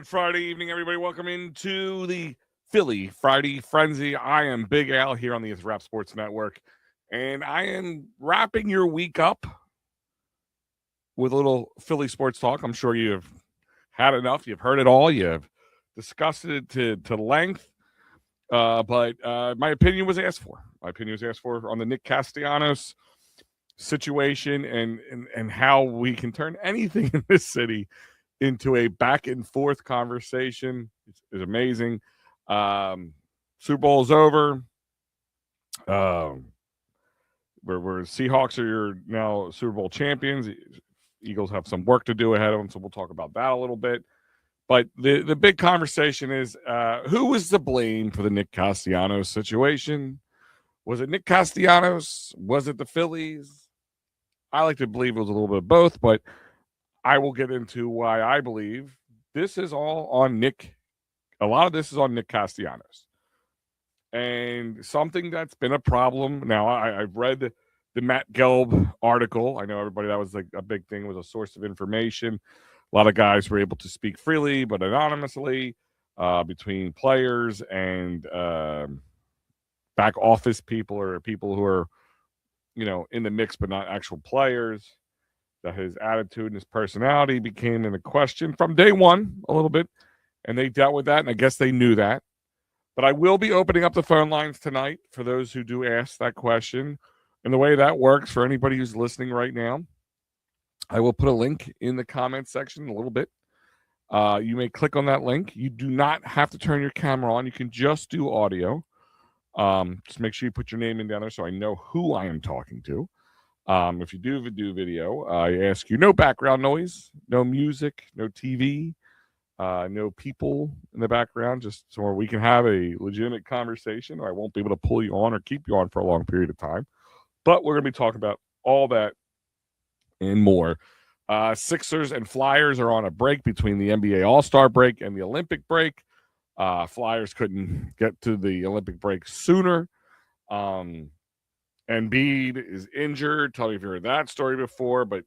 Good Friday evening, everybody. Welcome into the Philly Friday Frenzy. I am Big Al here on the Rap Sports Network, and I am wrapping your week up with a little Philly sports talk. I'm sure you've had enough. You've heard it all. You've discussed it to length. But my opinion was asked for. My opinion was asked for on the Nick Castellanos situation and how we can turn anything in this city into a back and forth conversation. It's amazing. Super Bowl's over. Where Seahawks are now Super Bowl champions. Eagles have some work to do ahead of them, so we'll talk about that a little bit. But the big conversation is who was to blame for the Nick Castellanos situation? Was it Nick Castellanos? Was it the Phillies? I like to believe it was a little bit of both, but I will get into why I believe this is all on Nick. A lot of this is on Nick Castellanos. And something that's been a problem. Now, I've read the Matt Gelb article. I know everybody, that was like a big thing, was a source of information. A lot of guys were able to speak freely, but anonymously between players and back office people or people who are, in the mix, but not actual players. That his attitude and his personality became in a question from day one a little bit, and they dealt with that, and I guess they knew that. But I will be opening up the phone lines tonight for those who do ask that question. And the way that works for anybody who's listening right now, I will put a link in the comments section in a little bit. You may click on that link. You do not have to turn your camera on. You can just do audio. Just make sure you put your name in down there so I know who I am talking to. If you do video, I ask you no background noise, no music, no TV, no people in the background, just so we can have a legitimate conversation. I won't be able to pull you on or keep you on for a long period of time. But we're going to be talking about all that and more. Sixers and Flyers are on a break between the NBA All-Star break and the Olympic break. Flyers couldn't get to the Olympic break sooner. Embiid is injured. Tell me if you heard that story before, but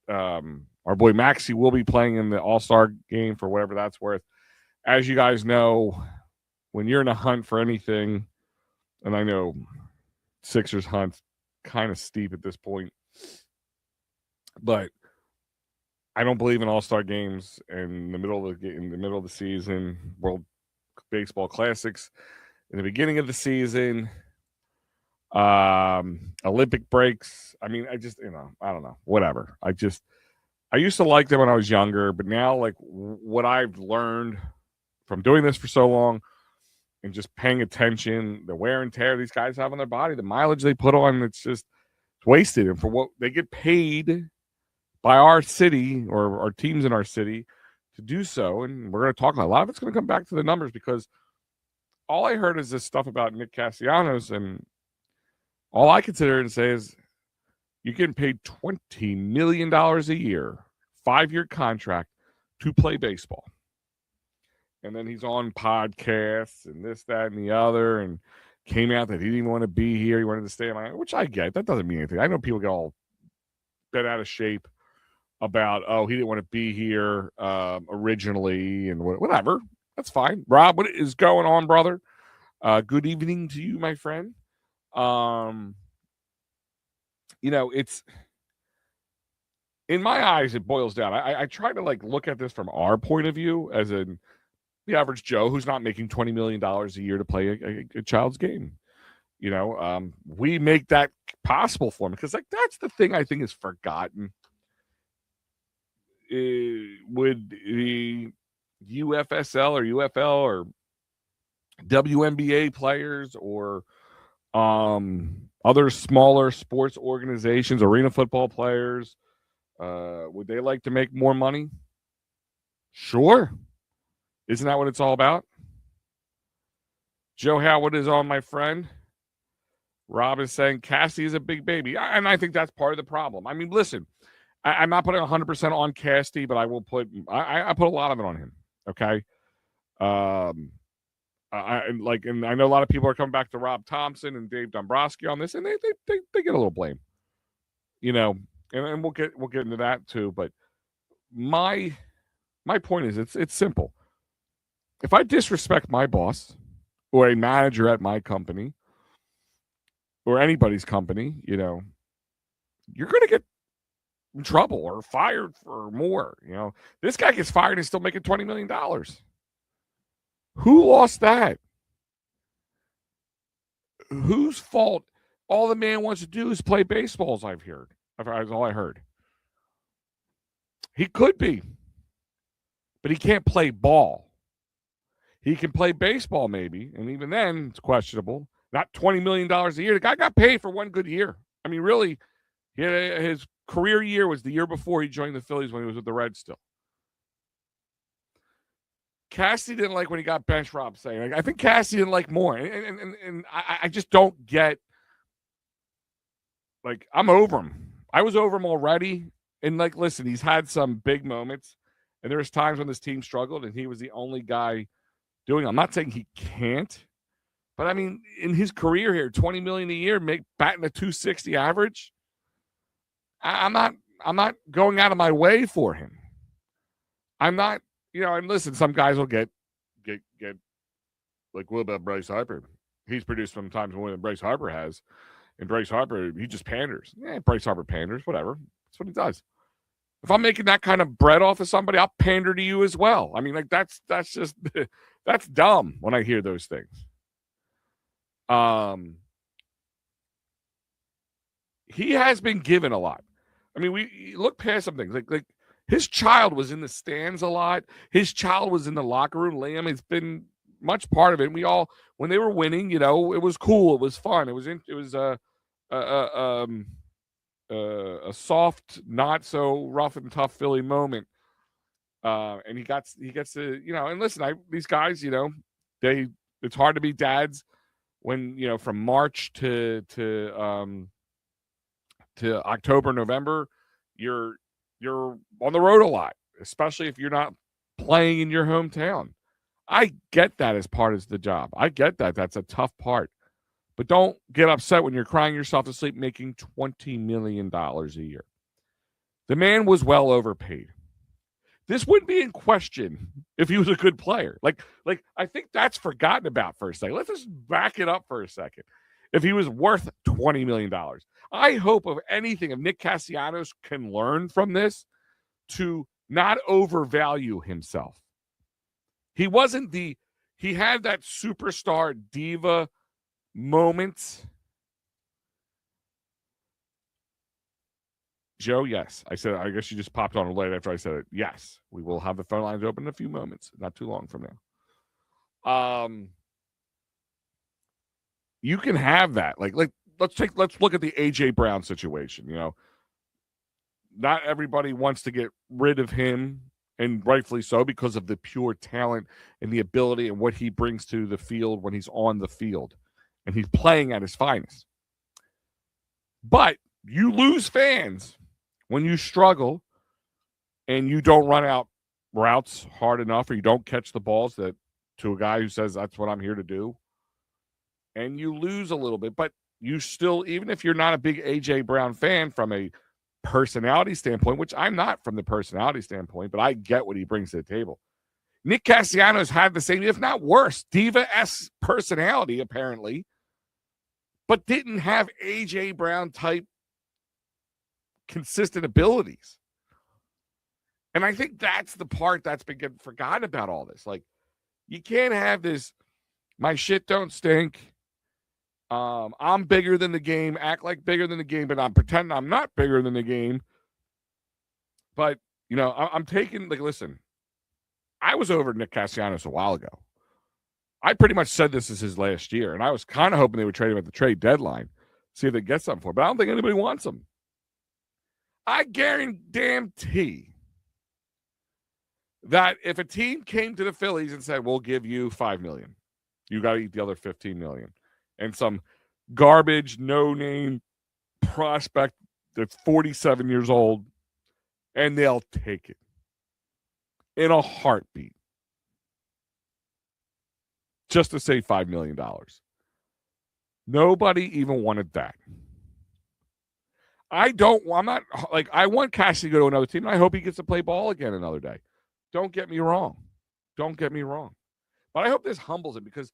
our boy Maxey will be playing in the All-Star game for whatever that's worth. As you guys know, when you're in a hunt for anything, and I know Sixers hunt's kind of steep at this point, but I don't believe in All-Star games in the middle of the season, World Baseball Classics in the beginning of the season. Olympic breaks. I mean, I don't know. Whatever. I used to like them when I was younger, but now, like, what I've learned from doing this for so long and just paying attention, the wear and tear these guys have on their body, the mileage they put on, it's wasted. And for what they get paid by our city or our teams in our city to do so, and we're going to talk about a lot of it's going to come back to the numbers, because all I heard is this stuff about Nick Castellanos, and all I consider and say is you're getting paid $20 million a year, 5-year contract to play baseball. And then he's on podcasts and this, that, and the other, and came out that he didn't want to be here. He wanted to stay in Miami, which I get. That doesn't mean anything. I know people get all bent out of shape about, he didn't want to be here originally and whatever. That's fine. Rob, what is going on, brother? Good evening to you, my friend. It's in my eyes, it boils down. I try to look at this from our point of view as the average Joe who's not making $20 million a year to play a child's game. We make that possible for him, because that's the thing I think is forgotten. Would the UFSL or UFL or WNBA players or other smaller sports organizations, arena football players, would they like to make more money? Sure. Isn't that what it's all about? Joe Howard is on, my friend. Rob is saying Cassie is a big baby. And I think that's part of the problem. I mean, listen, I'm not putting 100% on Cassie, but I will put I put a lot of it on him. Okay. And I know a lot of people are coming back to Rob Thompson and Dave Dombrowski on this, and they get a little blame, and we'll get into that too. But my point is, it's simple. if I disrespect my boss or a manager at my company or anybody's company, you're going to get in trouble or fired for more. This guy gets fired and still making $20 million. Who lost that? Whose fault? All the man wants to do is play baseball, as I've heard. That's all I heard. He could be, but he can't play ball. He can play baseball maybe, and even then it's questionable. Not $20 million a year. The guy got paid for one good year. I mean, really, his career year was the year before he joined the Phillies when he was with the Reds still. Cassidy didn't like when he got benched, Rob saying. I think Cassidy didn't like more. And I just don't get, I'm over him. I was over him already. And, listen, he's had some big moments. And there was times when this team struggled, and he was the only guy doing it. I'm not saying he can't. But, I mean, in his career here, $20 million a year, batting a .260 average, I'm not going out of my way for him. I'm not, and listen, some guys will get what about Bryce Harper? He's produced sometimes more than Bryce Harper has. And Bryce Harper, he just panders. Bryce Harper panders, whatever. That's what he does. If I'm making that kind of bread off of somebody, I'll pander to you as well. I mean, that's just that's dumb when I hear those things. He has been given a lot. I mean, we look past some things. Like his child was in the stands a lot. His child was in the locker room. Liam has been much part of it. We all, when they were winning, it was cool. It was fun. It was a soft, not so rough and tough Philly moment. And he gets to, and listen, these guys, it's hard to be dads when, from March to October, November, you're on the road a lot, especially if you're not playing in your hometown. I get that as part of the job. I get that. That's a tough part. But don't get upset when you're crying yourself to sleep making $20 million a year. The man was well overpaid. This wouldn't be in question if he was a good player. I think that's forgotten about for a second. Let's just back it up for a second. If he was worth $20 million. I hope if Nick Castellanos can learn from this to not overvalue himself. He had that superstar diva moment. Joe, yes. I said, I guess you just popped on late after I said it. Yes, we will have the phone lines open in a few moments, not too long from now. You can have that. Let's look at the AJ Brown situation. Not everybody wants to get rid of him, and rightfully so, because of the pure talent and the ability and what he brings to the field when he's on the field and he's playing at his finest. But you lose fans when you struggle and you don't run out routes hard enough, or you don't catch the balls to a guy who says that's what I'm here to do. And you lose a little bit, but you still, even if you're not a big AJ Brown fan from a personality standpoint, which I'm not from the personality standpoint, but I get what he brings to the table. Nick Castellanos had the same, if not worse, diva-esque personality, apparently, but didn't have AJ Brown type consistent abilities. And I think that's the part that's been getting forgotten about all this. You can't have this, my shit don't stink. I'm bigger than the game, act like bigger than the game, but I'm pretending I'm not bigger than the game. But, I'm taking, listen, I was over Nick Castellanos a while ago. I pretty much said this is his last year, and I was kind of hoping they would trade him at the trade deadline, see if they get something for him, but I don't think anybody wants him. I guarantee that if a team came to the Phillies and said, we'll give you $5 million, you got to eat the other $15 million. And some garbage, no-name prospect that's 47 years old, and they'll take it in a heartbeat just to save $5 million. Nobody even wanted that. I want Cassidy to go to another team, and I hope he gets to play ball again another day. Don't get me wrong. But I hope this humbles him because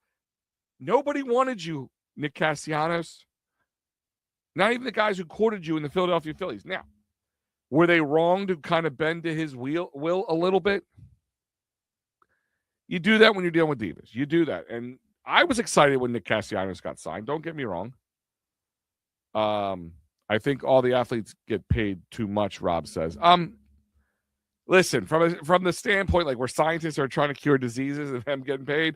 nobody wanted you, Nick Castellanos. Not even the guys who courted you in the Philadelphia Phillies. Now, were they wrong to kind of bend to his will a little bit? You do that when you're dealing with divas. You do that. And I was excited when Nick Castellanos got signed. Don't get me wrong. I think all the athletes get paid too much, Rob says. Listen, from the standpoint, like where scientists are trying to cure diseases and them getting paid,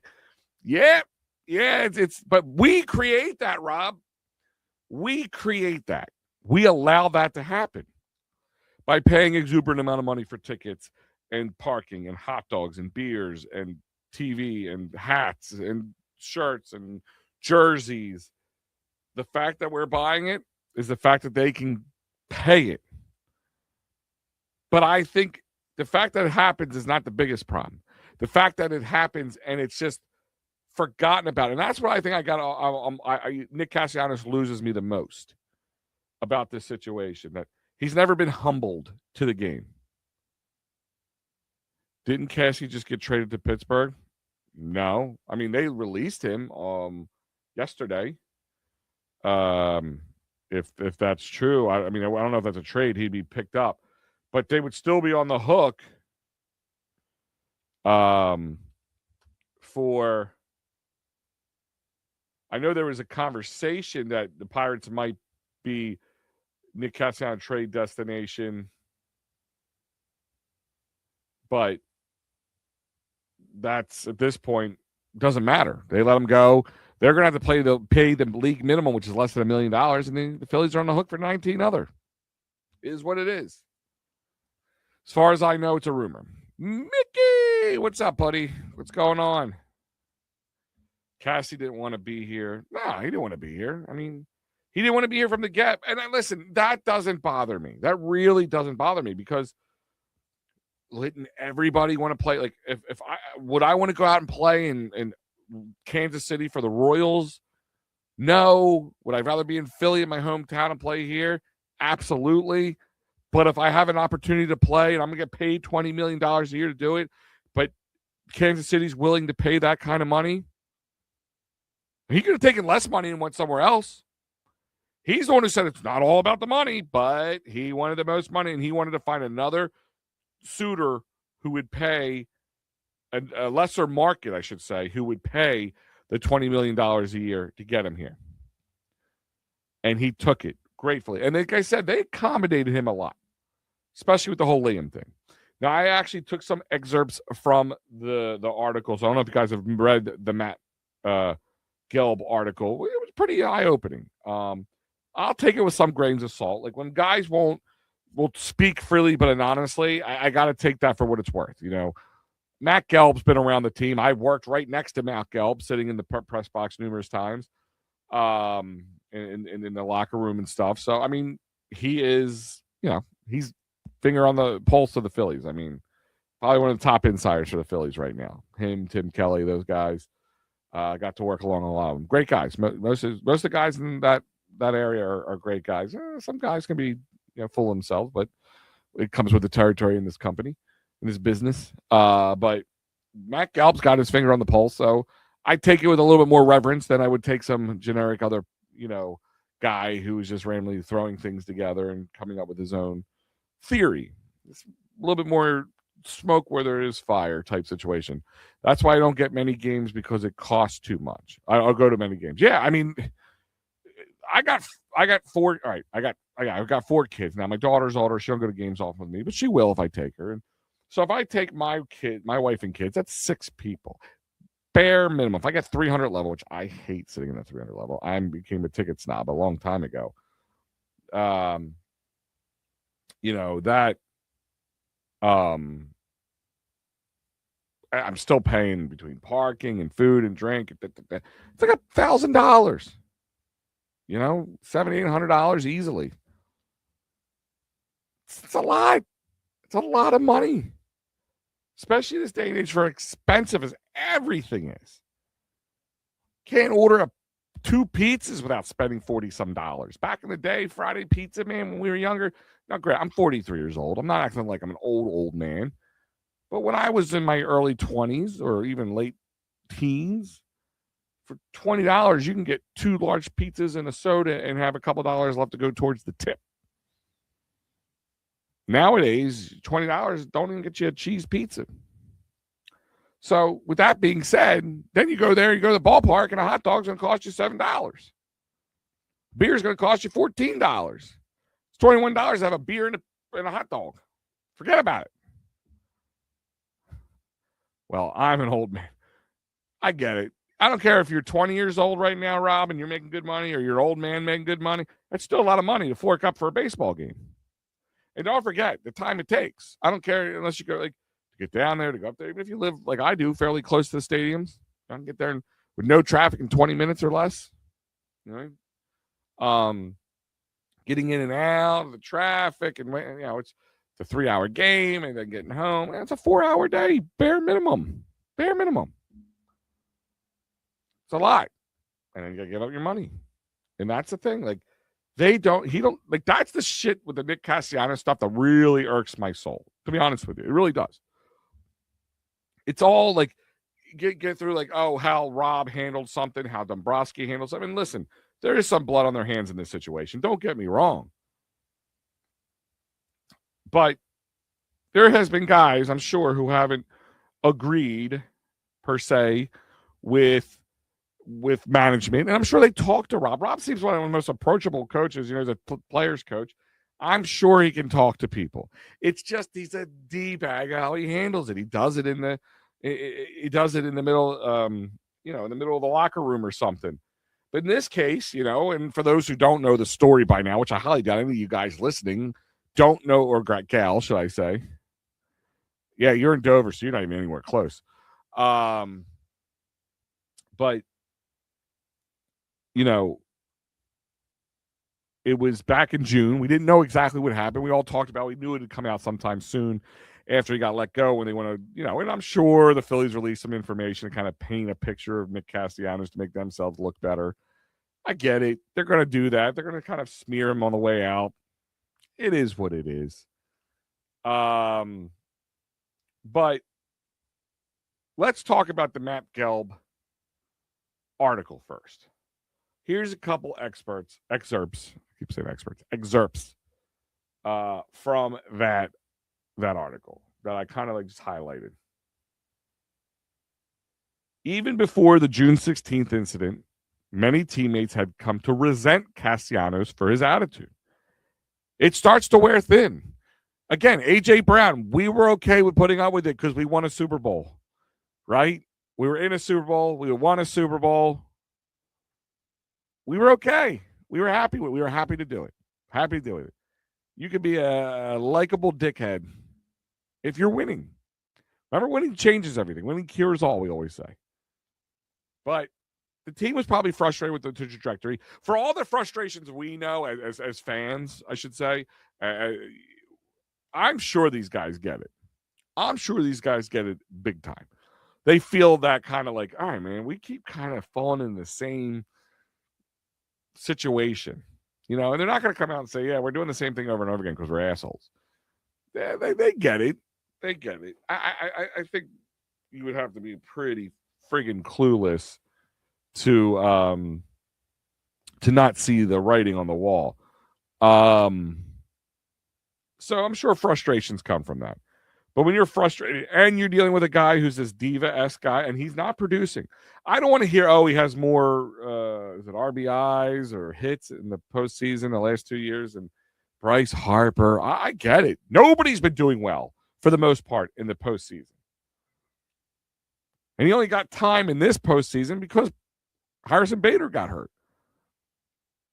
yeah, it's but we create that, Rob. We create that. We allow that to happen by paying exuberant amount of money for tickets and parking and hot dogs and beers and TV and hats and shirts and jerseys. The fact that we're buying it is the fact that they can pay it. But I think the fact that it happens is not the biggest problem. The fact that it happens and it's just forgotten about. And that's what I think Nick Castellanos loses me the most about this situation, that he's never been humbled to the game. Didn't Cassie just get traded to Pittsburgh? No. I mean, they released him yesterday. If that's true, I mean, I don't know if that's a trade. He'd be picked up, but they would still be on the hook for. I know there was a conversation that the Pirates might be Nick Castellanos trade destination, but that's at this point doesn't matter. They let him go. They're going to have to pay the league minimum, which is less than $1 million, and then the Phillies are on the hook for 19 other. It is what it is. As far as I know, it's a rumor. Mickey, what's up, buddy? What's going on? Cassie didn't want to be here. No, he didn't want to be here. I mean, he didn't want to be here from the get. And listen, that doesn't bother me. That really doesn't bother me because didn't everybody want to play? Like, if I would I want to go out and play in Kansas City for the Royals? No. Would I rather be in Philly in my hometown and play here? Absolutely. But if I have an opportunity to play and I'm going to get paid $20 million a year to do it, but Kansas City's willing to pay that kind of money, he could have taken less money and went somewhere else. He's the one who said it's not all about the money, but he wanted the most money, and he wanted to find another suitor who would pay a lesser market, I should say, who would pay the $20 million a year to get him here. And he took it gratefully. And like I said, they accommodated him a lot, especially with the whole Liam thing. Now, I actually took some excerpts from the articles. I don't know if you guys have read the Matt Gelb article. It was pretty eye-opening. I'll take it with some grains of salt. Like when guys will speak freely but anonymously, I got to take that for what it's worth. You know, Matt Gelb's been around the team. I worked right next to Matt Gelb, sitting in the press box numerous times, in the locker room and stuff. So, I mean, he is, he's finger on the pulse of the Phillies. I mean, probably one of the top insiders for the Phillies right now. Him, Tim Kelly, those guys. Got to work along a lot of them. Great guys. Most of the guys in that area are great guys. Some guys can be full of themselves, but it comes with the territory in this company, in this business. But Matt Gelb's got his finger on the pulse, so I take it with a little bit more reverence than I would take some generic other guy who is just randomly throwing things together and coming up with his own theory. It's a little bit more smoke where there is fire type situation. That's why I don't get many games, because it costs too much. I'll go to many games. Yeah, I mean, I got four. All right, I've got 4 kids now. My daughter's older; she don't go to games often with me, but she will if I take her. And so if I take my wife and kids, that's 6 people, bare minimum. If I get 300 level, which I hate sitting in the 300 level, I became a ticket snob a long time ago. I'm still paying between parking and food and drink. It's like $1,000, $700-800 easily. It's a lot. It's a lot of money, especially this day and age, for expensive as everything is. Can't order 2 pizzas without spending $40-some. Back in the day, Friday pizza, man, when we were younger, not great. I'm 43 years old. I'm not acting like I'm an old man. But when I was in my early 20s or even late teens. For $20, you can get 2 large pizzas and a soda and have a couple dollars left to go towards the tip. Nowadays, $20 don't even get you a cheese pizza. So with that being said, then you go there, you go to the ballpark, and a hot dog's going to cost you $7. Beer's going to cost you $14. It's $21 to have a beer and a hot dog. Forget about it. Well, I'm an old man. I get it. I don't care if you're 20 years old right now, Rob, and you're making good money, or you're an old man making good money. That's still a lot of money to fork up for a baseball game. And don't forget the time it takes. I don't care unless you go to get down there, to go up there. Even if you live like I do, fairly close to the stadiums, I can get there with no traffic in 20 minutes or less. You know, getting in and out of the traffic, and it's a 3-hour game, and then getting home. It's a 4-hour day, bare minimum. Bare minimum. It's a lot. And then you got to give up your money. And that's the thing. Like, that's the shit with the Nick Castellanos stuff that really irks my soul, to be honest with you. It really does. It's all like, get through like, oh, how Rob handled something, how Dombrowski handled something. And listen, there is some blood on their hands in this situation. Don't get me wrong. But there has been guys, I'm sure, who haven't agreed, per se, with management. And I'm sure they talked to Rob. Rob seems one of the most approachable coaches, as a player's coach. I'm sure he can talk to people. It's just he's a D-bag how he handles it. He does it in the middle, in the middle of the locker room or something. But in this case, and for those who don't know the story by now, which I highly doubt any of you guys listening don't know, or gal, should I say. Yeah, you're in Dover, so you're not even anywhere close. But it was back in June. We didn't know exactly what happened. We all talked about it. We knew it would come out sometime soon after he got let go, when they want to, and I'm sure the Phillies released some information to kind of paint a picture of Nick Castellanos to make themselves look better. I get it. They're going to do that. They're going to kind of smear him on the way out. It is what it is. But let's talk about the Matt Gelb article first. Here's a couple excerpts. I keep saying excerpts from that article that I kind of just highlighted. Even before the June 16th incident, many teammates had come to resent Castellanos for his attitude. It starts to wear thin. Again, A.J. Brown, we were okay with putting up with it because we won a Super Bowl, right? We were in a Super Bowl. We won a Super Bowl. We were okay. We were happy with it. We were happy to do it. Happy to do it. You could be a likable dickhead if you're winning. Remember, winning changes everything. Winning cures all, we always say. But the team was probably frustrated with the trajectory. For all the frustrations we know as fans, I should say, I'm sure these guys get it. I'm sure these guys get it big time. They feel that kind of like, all right, man, we keep kind of falling in the same situation, and they're not going to come out and say, yeah, we're doing the same thing over and over again because we're assholes. Yeah, they get it. They get it. I think you would have to be pretty friggin' clueless to not see the writing on the wall. So I'm sure frustrations come from that. But when you're frustrated and you're dealing with a guy who's this diva-esque guy and he's not producing, I don't want to hear, he has more is it RBIs or hits in the postseason the last 2 years and Bryce Harper. I get it. Nobody's been doing well for the most part in the postseason. And he only got time in this postseason because Harrison Bader got hurt.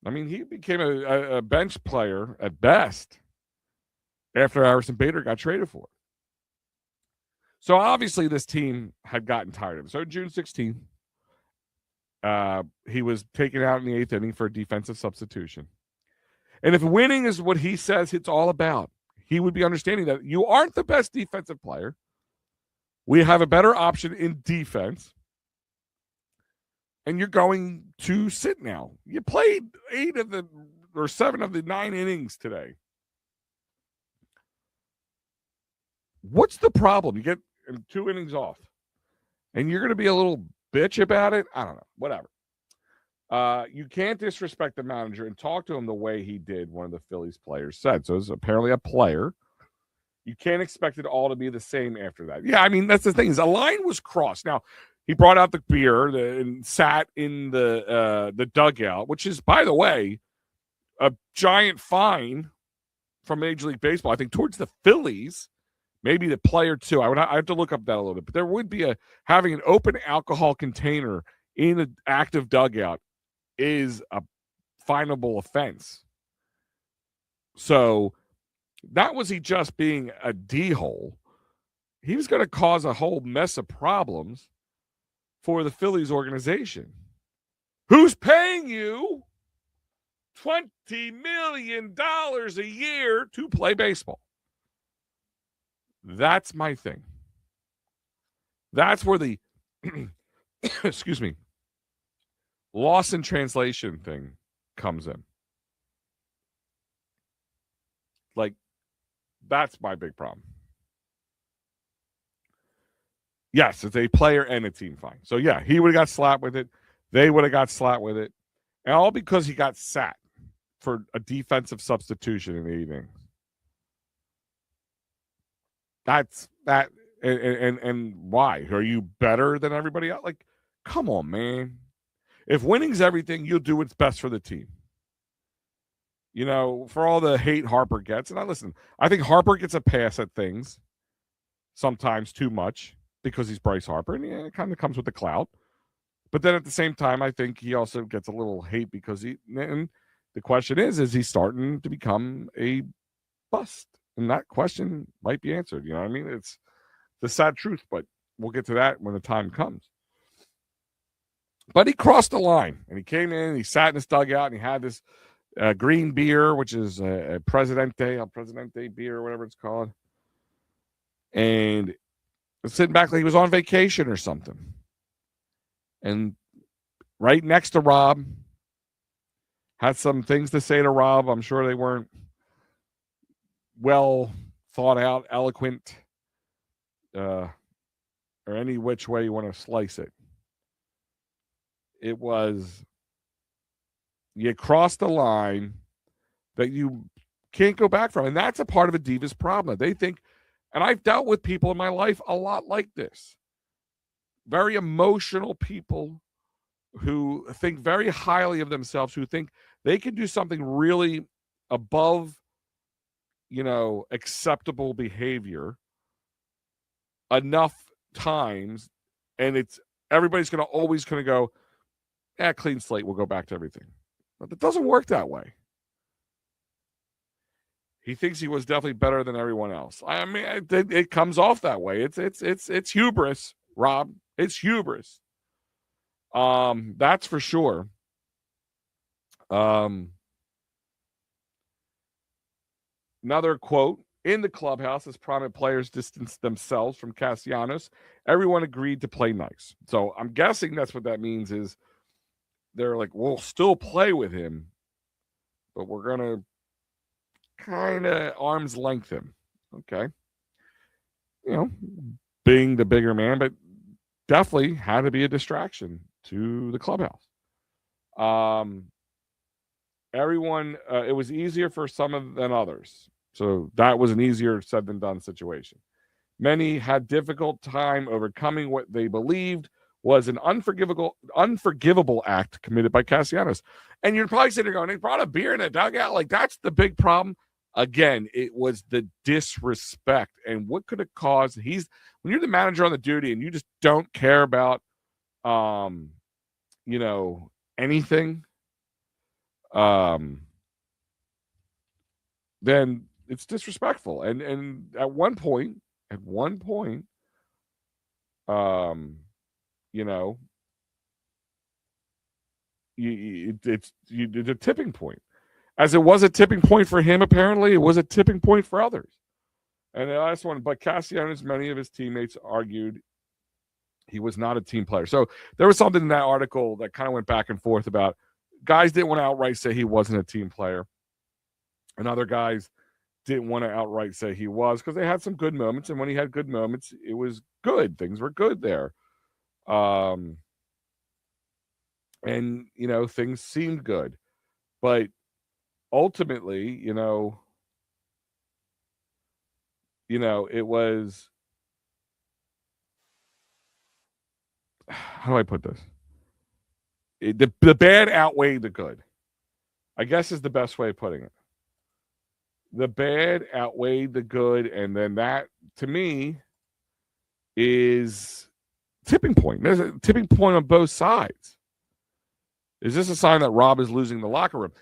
I mean, he became a bench player at best after Harrison Bader got traded for. So obviously this team had gotten tired of him. So June 16th, he was taken out in the 8th inning for a defensive substitution. And if winning is what he says it's all about, he would be understanding that you aren't the best defensive player. We have a better option in defense. And you're going to sit now. You played 7 of the 9 innings today. What's the problem? You get 2 innings off. And you're going to be a little bitch about it. I don't know. Whatever. You can't disrespect the manager and talk to him the way he did, one of the Phillies players said. So it's apparently a player. You can't expect it all to be the same after that. Yeah, I mean, that's the thing. Is a line was crossed. Now, he brought out the beer and sat in the dugout, which is, by the way, a giant fine from Major League Baseball. I think towards the Phillies, maybe the player too. I have to look up that a little bit, but there would be having an open alcohol container in an active dugout is a finable offense. So not was he just being a D-hole. He was going to cause a whole mess of problems for the Phillies organization. Who's paying you $20 million a year to play baseball? That's my thing. That's where the, excuse me, loss in translation thing comes in. Like, that's my big problem. Yes, it's a player and a team fine. So, yeah, he would have got slapped with it. They would have got slapped with it. And all because he got sat for a defensive substitution in the evening. That's that. And why? Are you better than everybody else? Like, come on, man. If winning's everything, you'll do what's best for the team. You know, for all the hate Harper gets. And I think Harper gets a pass at things sometimes too much because he's Bryce Harper. And yeah, it kind of comes with the clout. But then at the same time, I think he also gets a little hate because and the question is he starting to become a bust? And that question might be answered. You know what I mean? It's the sad truth, but we'll get to that when the time comes. But he crossed the line, and he came in, and he sat in his dugout, and he had this green beer, which is a Presidente beer, or whatever it's called. And sitting back like he was on vacation or something. And right next to Rob, had some things to say to Rob. I'm sure they weren't well thought out, eloquent, or any which way you want to slice it. It was, you crossed the line that you can't go back from. And that's a part of a diva's problem. They think, and I've dealt with people in my life a lot like this. Very emotional people who think very highly of themselves, who think they can do something really above, acceptable behavior enough times, and everybody's going to always kind of go, clean slate, we'll go back to everything. But it doesn't work that way. He thinks he was definitely better than everyone else. I mean, it comes off that way. It's hubris, Rob. It's hubris. That's for sure. Another quote, in the clubhouse, as prominent players distanced themselves from Castellanos, everyone agreed to play nice. So I'm guessing that's what that means is they're like, we'll still play with him, but we're going to kind of arm's length him. Okay. Being the bigger man, but definitely had to be a distraction to the clubhouse. Everyone, it was easier for some than others. So that was an easier said than done situation. Many had difficult time overcoming what they believed was an unforgivable act committed by Castellanos. And you're probably sitting there going, they brought a beer in a dugout. Like, that's the big problem. Again, it was the disrespect. And what could have caused, when you're the manager on the duty and you just don't care about, anything, then it's disrespectful. And at one point, it's a tipping point. As it was a tipping point for him, apparently, it was a tipping point for others. And the last one, but Castellanos, many of his teammates argued he was not a team player. So there was something in that article that kind of went back and forth about guys didn't want to outright say he wasn't a team player. And other guys didn't want to outright say he was because they had some good moments. And when he had good moments, it was good. Things were good there. and things seemed good, but ultimately, it was, how do I put this? The bad outweighed the good, I guess, is the best way of putting it. The bad outweighed the good, and then that, to me, is tipping point. There's a tipping point on both sides. Is this a sign that Rob is losing the locker room?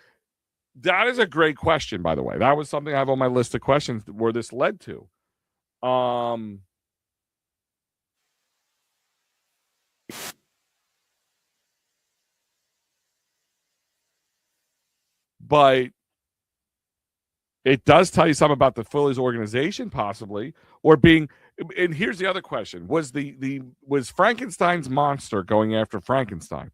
That is a great question, by the way. That was something I have on my list of questions where this led to. But it does tell you something about the Phillies organization, possibly, or being. And here's the other question: was was Frankenstein's monster going after Frankenstein?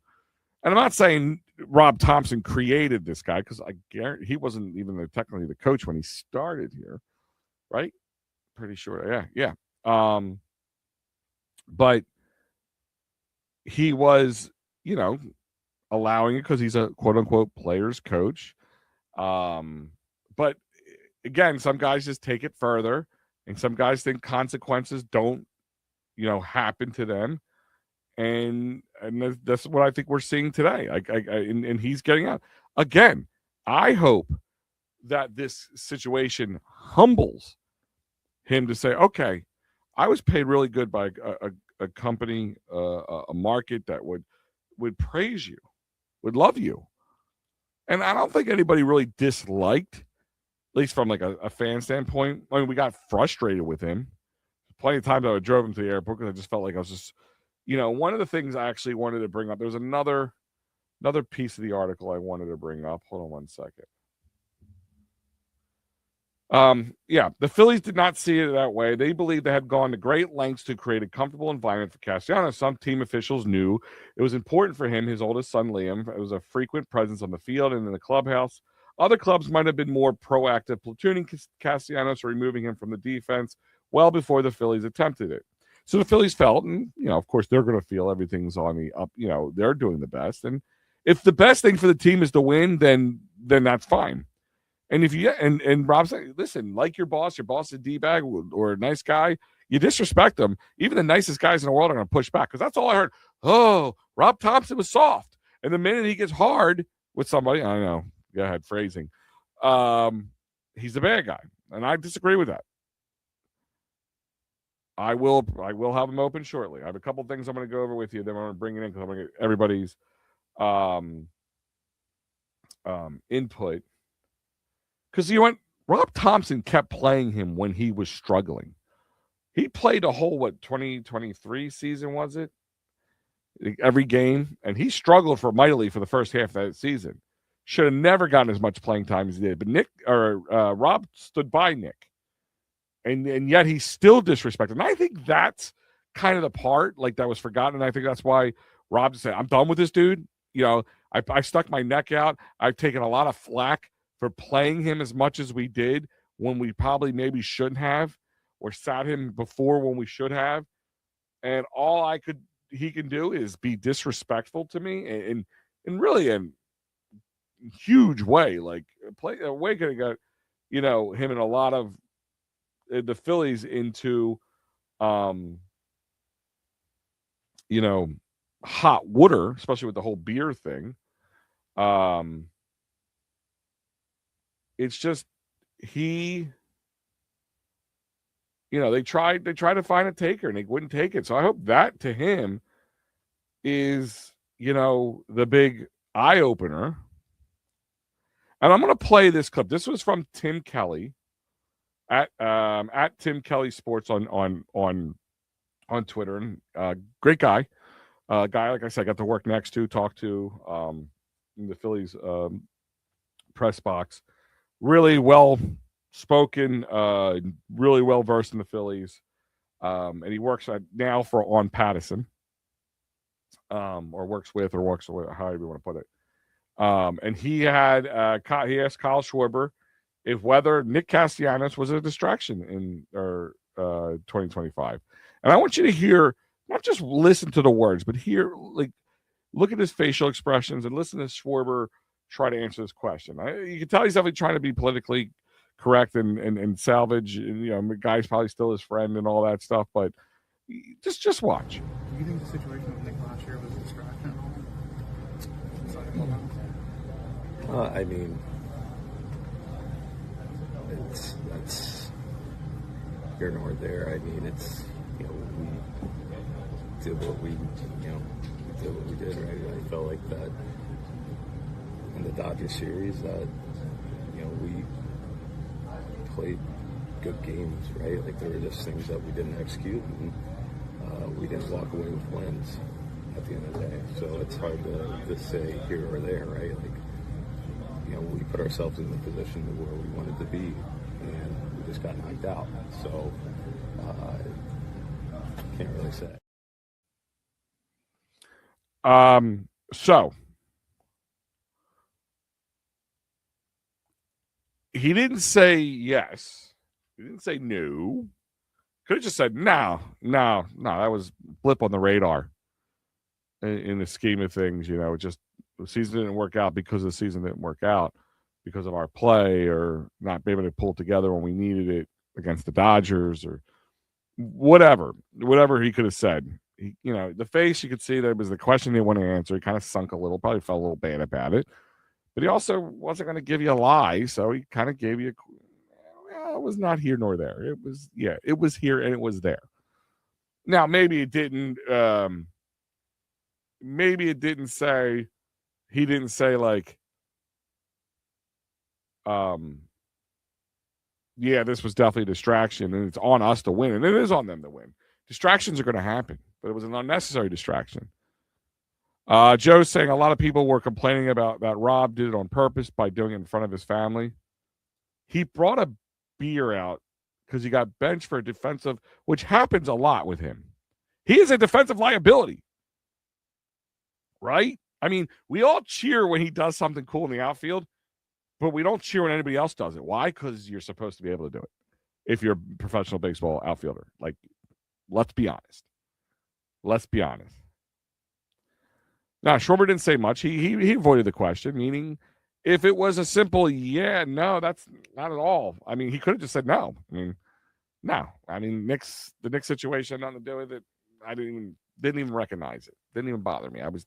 And I'm not saying Rob Thompson created this guy, because I guarantee he wasn't even technically the coach when he started here, right? Pretty sure, yeah. But he was, allowing it because he's a quote unquote player's coach. But again, some guys just take it further, and some guys think consequences don't, happen to them. And that's what I think we're seeing today. And he's getting out. Again, I hope that this situation humbles him to say, okay, I was paid really good by a company, a market that would praise you, would love you. And I don't think anybody really disliked, at least from like a fan standpoint. I mean, we got frustrated with him. Plenty of times I drove him to the airport because I just felt like I was just, one of the things I actually wanted to bring up, there was another piece of the article I wanted to bring up. Hold on one second. The Phillies did not see it that way. They believed they had gone to great lengths to create a comfortable environment for Castellanos. Some team officials knew it was important for him, his oldest son, Liam. It was a frequent presence on the field and in the clubhouse. Other clubs might have been more proactive, platooning Castellanos or removing him from the defense well before the Phillies attempted it. So the Phillies felt, and, of course, they're going to feel everything's on the up. They're doing the best. And if the best thing for the team is to win, then that's fine. And if you and Rob said, listen, like your boss is a D-bag or a nice guy, you disrespect them. Even the nicest guys in the world are going to push back, because that's all I heard. Oh, Rob Thompson was soft. And the minute he gets hard with somebody, I don't know, go ahead, phrasing, he's the bad guy. And I disagree with that. I will have them open shortly. I have a couple of things I'm going to go over with you. Then I'm going to bring it in because I'm going to get everybody's input. Because Rob Thompson kept playing him when he was struggling. He played a whole 2023 season, was it? Every game, and he struggled mightily for the first half of that season. Should have never gotten as much playing time as he did. But Rob stood by Nick. And yet he still disrespected. And I think that's kind of the part that was forgotten. And I think that's why Rob said, I'm done with this dude. I stuck my neck out. I've taken a lot of flack for playing him as much as we did when we probably maybe shouldn't have, or sat him before when we should have. And all he can do is be disrespectful to me and really in huge way. Play a way could have got, him in a lot of the Phillies into, hot water, especially with the whole beer thing. It's just they tried to find a taker and they wouldn't take it. So I hope that to him is, the big eye opener. And I'm going to play this clip. This was from Tim Kelly at Tim Kelly Sports on Twitter, and great guy. Guy, like I said, I got to work next to, talk to in the Phillies press box. Really well spoken, really well versed in the Phillies, and he works now on Pattison, or works with, however you want to put it. And he asked Kyle Schwarber if whether Nick Castellanos was a distraction in 2025. And I want you to hear, not just listen to the words, but hear look at his facial expressions and listen to Schwarber try to answer this question. You can tell he's definitely trying to be politically correct and salvage. The guy's probably still his friend and all that stuff, but just watch. Do you think the situation with Nick last year was a distraction at all? I mean, that's here nor there. I mean, it's we did what we did, right? I felt like that in the Dodgers series that we played good games, right? Like there were just things that we didn't execute and we didn't walk away with wins at the end of the day. So it's hard to say here or there, right? Like we put ourselves in the position where we wanted to be and we just got knocked out. So can't really say. So he didn't say yes. He didn't say no. Could have just said no. That was blip on the radar. In the scheme of things, just the season didn't work out because the season didn't work out because of our play or not being able to pull together when we needed it against the Dodgers or whatever he could have said. The face, you could see that it was the question they want to answer. He kind of sunk a little, probably felt a little bad about it. But he also wasn't going to give you a lie, so he kind of gave you it was not here nor there. It was here and it was there. Now, maybe it didn't say, he didn't say like, this was definitely a distraction and it's on us to win. And it is on them to win. Distractions are going to happen, but it was an unnecessary distraction. Joe's saying a lot of people were complaining about that Rob did it on purpose by doing it in front of his family. He brought a beer out because he got benched for a defensive, which happens a lot with him. He is a defensive liability, right? I mean, we all cheer when he does something cool in the outfield, but we don't cheer when anybody else does it. Why? Because you're supposed to be able to do it if you're a professional baseball outfielder. Like, let's be honest. Now, Schwarber didn't say much. He avoided the question, meaning if it was a simple no, that's not at all. I mean, he could have just said no. No. I mean, the Knicks situation had nothing to do with it. I didn't even recognize it. Didn't even bother me. I was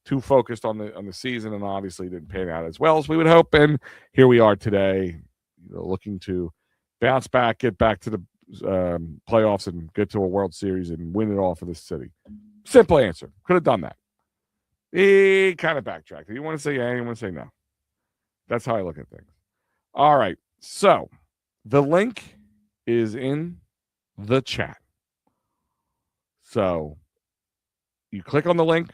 too focused on the season and obviously didn't pan out as well as we would hope. And here we are today, looking to bounce back, get back to the playoffs and get to a World Series and win it all for this city. Simple answer. Could have done that. He kind of backtracked. You want to say yeah, you want to say no. That's how I look at things. All right. So the link is in the chat. So you click on the link.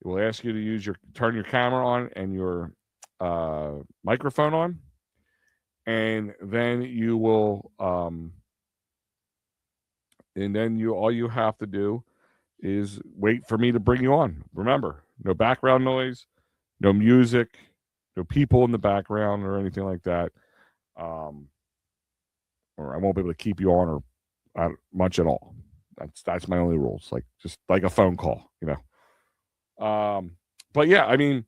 It will ask you to turn your camera on and your microphone on. And then you will all you have to do is wait for me to bring you on. Remember, no background noise, no music, no people in the background or anything like that. Or I won't be able to keep you on or much at all. That's my only rules. Just like a phone call, But yeah, I mean,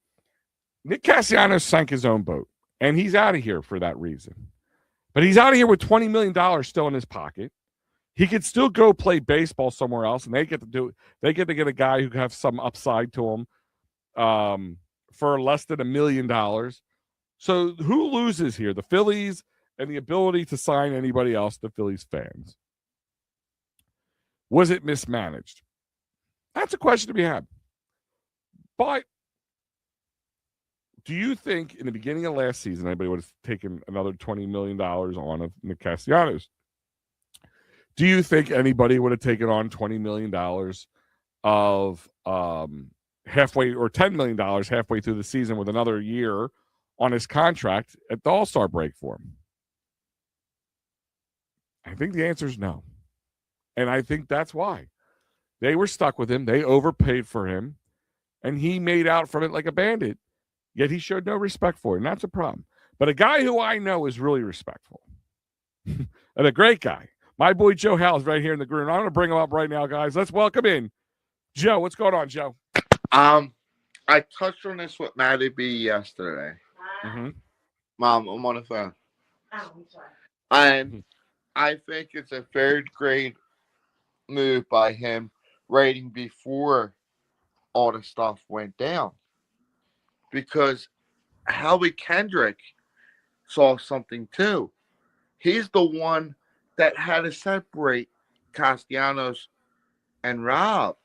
Nick Castellanos sank his own boat, and he's out of here for that reason. But he's out of here with $20 million still in his pocket. He could still go play baseball somewhere else, and they get to get a guy who has some upside to him for less than $1 million. So who loses here? The Phillies and the ability to sign anybody else, the Phillies fans. Was it mismanaged? That's a question to be had. But do you think in the beginning of last season anybody would have taken another $20 million on of Nick Castellanos? Do you think anybody would have taken on $20 million of halfway or $10 million halfway through the season with another year on his contract at the All-Star break for him? I think the answer is no. And I think that's why. They were stuck with him. They overpaid for him. And he made out from it like a bandit. Yet he showed no respect for it. And that's a problem. But a guy who I know is really respectful. And a great guy. My boy Joe Howell's right here in the room. I'm going to bring him up right now, guys. Let's welcome in Joe. What's going on, Joe? I touched on this with Maddie B yesterday. Mm-hmm. Mom, I'm on the phone. And I think it's a third grade move by him writing before all the stuff went down. Because Howie Kendrick saw something too. He's the one that had to separate Castellanos and Rob.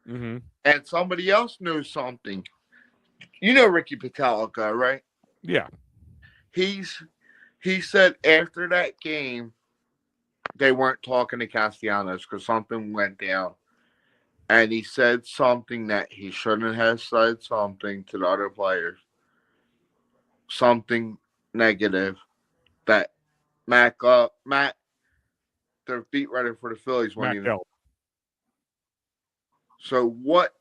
Mm-hmm. And somebody else knew something. You know Ricky Patalica, right? Yeah. He said after that game they weren't talking to Castellanos because something went down. And he said something that he shouldn't have said something to the other players. Something negative that Matt, the beat writer for the Phillies, Matt even. Gelb. So what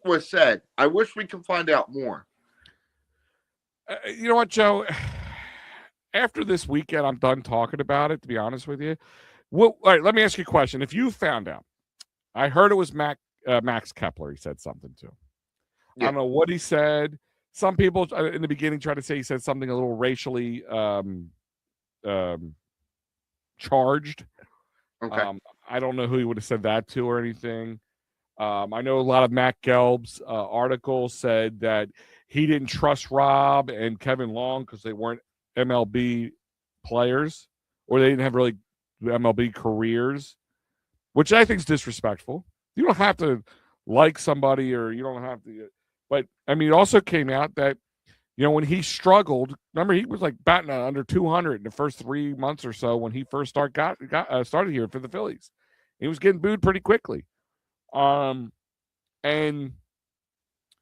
was said? I wish we could find out more. You know what, Joe? After this weekend, I'm done talking about it, to be honest with you. Well, all right, let me ask you a question. If you found out, I heard it was Max Kepler he said something to. Yeah. I don't know what he said. Some people in the beginning tried to say he said something a little racially charged. Okay. I don't know who he would have said that to or anything. I know a lot of Matt Gelb's articles said that he didn't trust Rob and Kevin Long because they weren't MLB players or they didn't have really MLB careers, which I think is disrespectful. You don't have to like somebody or you don't have to. But, I mean, it also came out that, you know, when he struggled, remember he was like batting under 200 in the first 3 months or so when he first started here for the Phillies. He was getting booed pretty quickly. And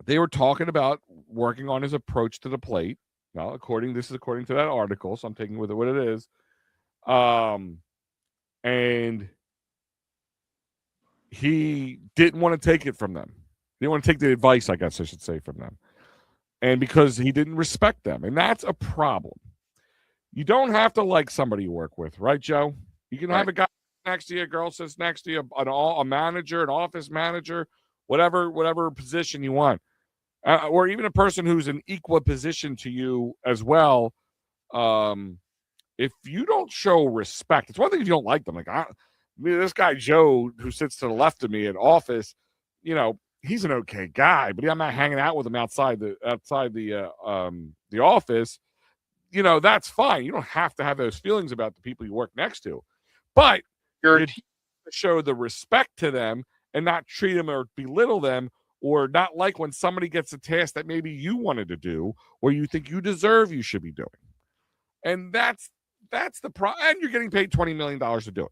they were talking about working on his approach to the plate. Now, according to that article, so I'm taking with it what it is. And he didn't want to take it from them. He didn't want to take the advice, I guess I should say, from them. And because he didn't respect them. And that's a problem. You don't have to like somebody you work with, right, Joe? You can have a guy next to you, a girl sits next to you, a manager, an office manager, whatever position you want. Or even a person who's in equal position to you as well. If you don't show respect, it's one thing if you don't like them. Like, this guy Joe who sits to the left of me in office, you know, he's an okay guy, but I'm not hanging out with him outside the office. You know, that's fine. You don't have to have those feelings about the people you work next to, but you show the respect to them and not treat them or belittle them or not like when somebody gets a task that maybe you wanted to do or you think you deserve you should be doing. And that's the problem. And you're getting paid $20 million to do it.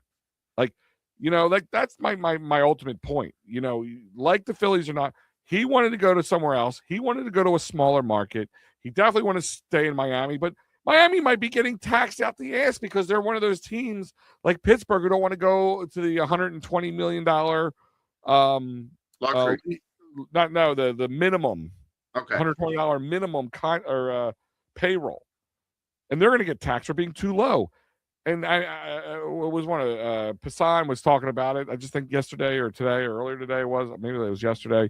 Like, you know, like that's my ultimate point. You know, like the Phillies or not, he wanted to go to somewhere else. He wanted to go to a smaller market. He definitely wanted to stay in Miami, but Miami might be getting taxed out the ass because they're one of those teams like Pittsburgh who don't want to go to the $120 million luxury. The minimum. Okay. $120 minimum payroll. And they're going to get taxed for being too low. And I was one of Passan was talking about it. I just think yesterday or today or earlier today maybe it was yesterday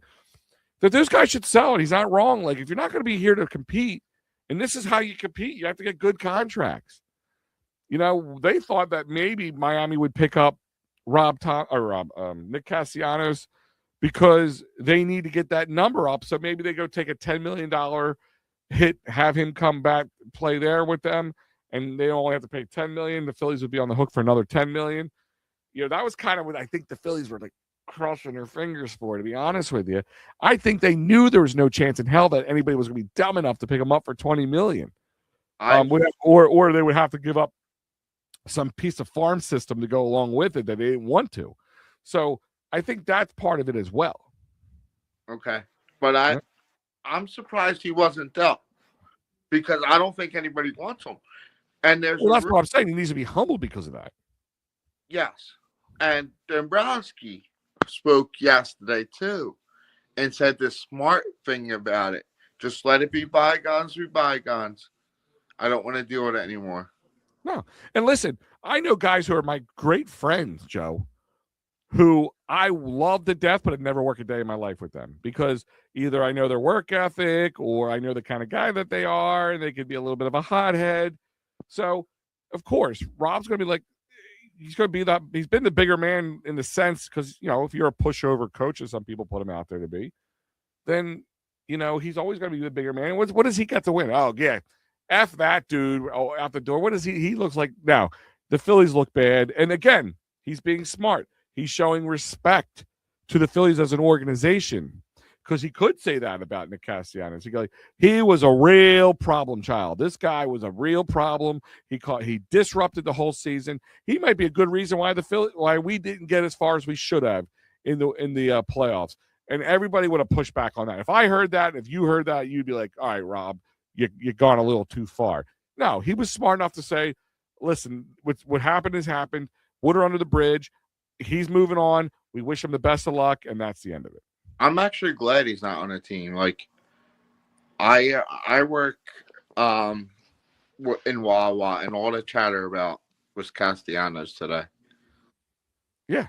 that this guy should sell it. He's not wrong. Like if you're not going to be here to compete, and this is how you compete, you have to get good contracts. You know, they thought that maybe Miami would pick up Nick Castellanos because they need to get that number up. So maybe they go take a $10 million hit, have him come back, play there with them. And they only have to pay $10 million. The Phillies would be on the hook for another $10 million. You know, that was kind of what I think the Phillies were like crossing their fingers for, to be honest with you. I think they knew there was no chance in hell that anybody was going to be dumb enough to pick him up for $20 million. Or they would have to give up some piece of farm system to go along with it that they didn't want to. So I think that's part of it as well. Okay. But I'm surprised he wasn't dealt because I don't think anybody wants him. And that's what I'm saying. He needs to be humbled because of that. Yes. And Dombrowski spoke yesterday, too, and said the smart thing about it. Just let it be bygones be bygones. I don't want to deal with it anymore. No. And listen, I know guys who are my great friends, Joe, who I love to death, but I'd never work a day in my life with them because either I know their work ethic or I know the kind of guy that they are, and they could be a little bit of a hothead. So, of course, Rob's going to be like, he's going to be that. He's been the bigger man in the sense because, if you're a pushover coach, as some people put him out there to be, then, he's always going to be the bigger man. What does he get to win? Oh, yeah. F that dude out the door. What does he looks like now? The Phillies look bad. And again, he's being smart. He's showing respect to the Phillies as an organization because he could say that about Nick Castellanos. He was a real problem child. This guy was a real problem. He disrupted the whole season. He might be a good reason why we didn't get as far as we should have in the playoffs. And everybody would have pushed back on that. If I heard that, if you heard that, you'd be like, all right, Rob, you've gone a little too far. No, he was smart enough to say, listen, what happened has happened. Water under the bridge. He's moving on. We wish him the best of luck, and that's the end of it. I'm actually glad he's not on a team. Like, I work in Wawa, and all the chatter about was Castellanos today. Yeah.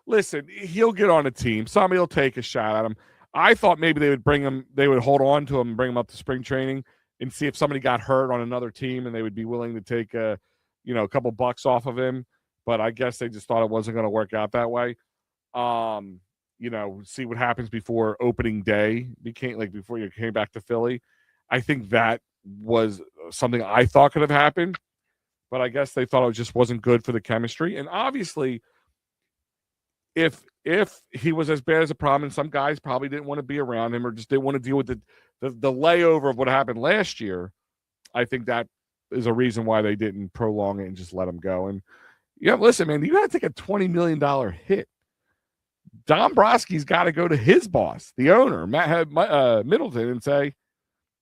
Listen, he'll get on a team. Somebody will take a shot at him. I thought maybe they would hold on to him and bring him up to spring training and see if somebody got hurt on another team and they would be willing to take a couple bucks off of him. But I guess they just thought it wasn't going to work out that way. See what happens before opening day before you came back to Philly. I think that was something I thought could have happened, but I guess they thought it just wasn't good for the chemistry. And obviously, if he was as bad as a problem, and some guys probably didn't want to be around him or just didn't want to deal with the layover of what happened last year, I think that is a reason why they didn't prolong it and just let him go. And listen, man, you got to take a $20 million hit. Dombrowski's got to go to his boss, the owner, Matt Middleton, and say,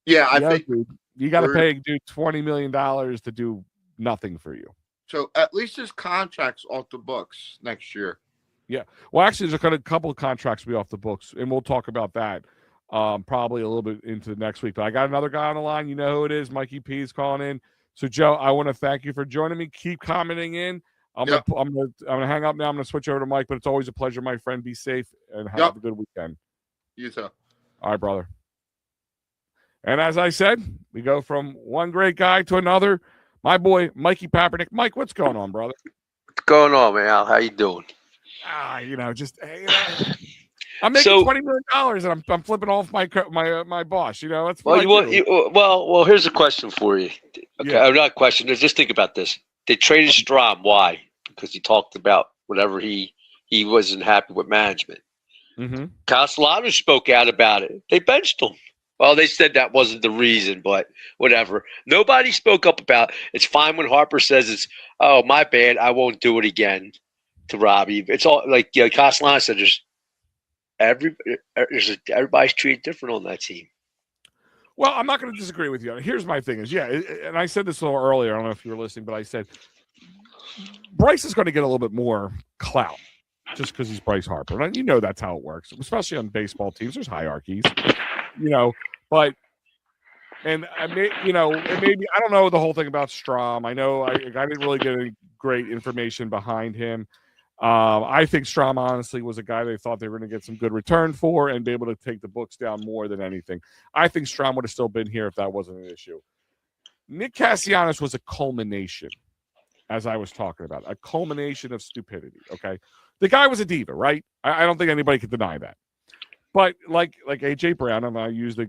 "Yeah, I think dude, you got to pay dude $20 million to do nothing for you." So at least his contract's off the books next year. Yeah. Well, actually, there's a couple of contracts to be off the books, and we'll talk about that probably a little bit into next week. But I got another guy on the line. You know who it is. Mikey P is calling in. So, Joe, I want to thank you for joining me. Keep commenting in. I'm gonna hang up now. I'm gonna switch over to Mike, but it's always a pleasure, my friend. Be safe and have a good weekend. You too. All right, brother. And as I said, we go from one great guy to another. My boy, Mikey Papernick. Mike, what's going on, brother? What's going on, man? How you doing? I'm making $20 million, and I'm flipping off my boss. That's well. Here's a question for you. Okay, not a question. Just think about this. They traded Strom. Why? Because he talked about whatever he wasn't happy with management. Mm-hmm. Castellanos spoke out about it. They benched him. Well, they said that wasn't the reason, but whatever. Nobody spoke up about it. It's fine when Harper says it's, oh, my bad, I won't do it again to Robbie. It's all like Castellanos said, everybody's treated different on that team. Well, I'm not going to disagree with you. Here's my thing is, and I said this a little earlier. I don't know if you were listening, but I said Bryce is going to get a little bit more clout just because he's Bryce Harper. And that's how it works, especially on baseball teams. There's hierarchies, but and maybe I don't know the whole thing about Strom. I know I didn't really get any great information behind him. I think Strom honestly was a guy they thought they were going to get some good return for and be able to take the books down more than anything. I think Strom would have still been here if that wasn't an issue. Nick Castellanos was a culmination, as I was talking about, a culmination of stupidity. Okay, the guy was a diva, right? I don't think anybody could deny that. But like AJ Brown, and I use the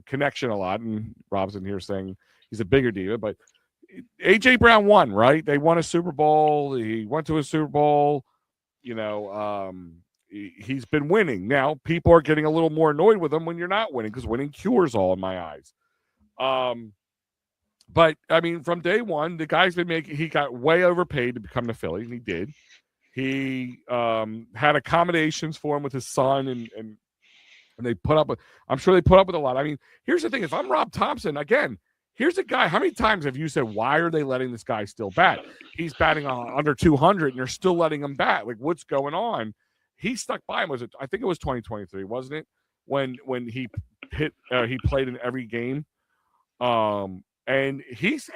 connection a lot, and Rob's in here saying he's a bigger diva, but AJ Brown won, right? They won a Super Bowl. He went to a Super Bowl. He's been winning. Now people are getting a little more annoyed with him when you're not winning because winning cures all in my eyes. But I mean, from day one, the guy's been he got way overpaid to become the Philly, and he did. He had accommodations for him with his son, and they put up with. I'm sure they put up with a lot. I mean, here's the thing: if I'm Rob Thompson, again. Here's a guy. How many times have you said, why are they letting this guy still bat? He's batting under 200, and they're still letting him bat. Like, what's going on? He stuck by him. I think it was 2023, wasn't it? When he he played in every game. And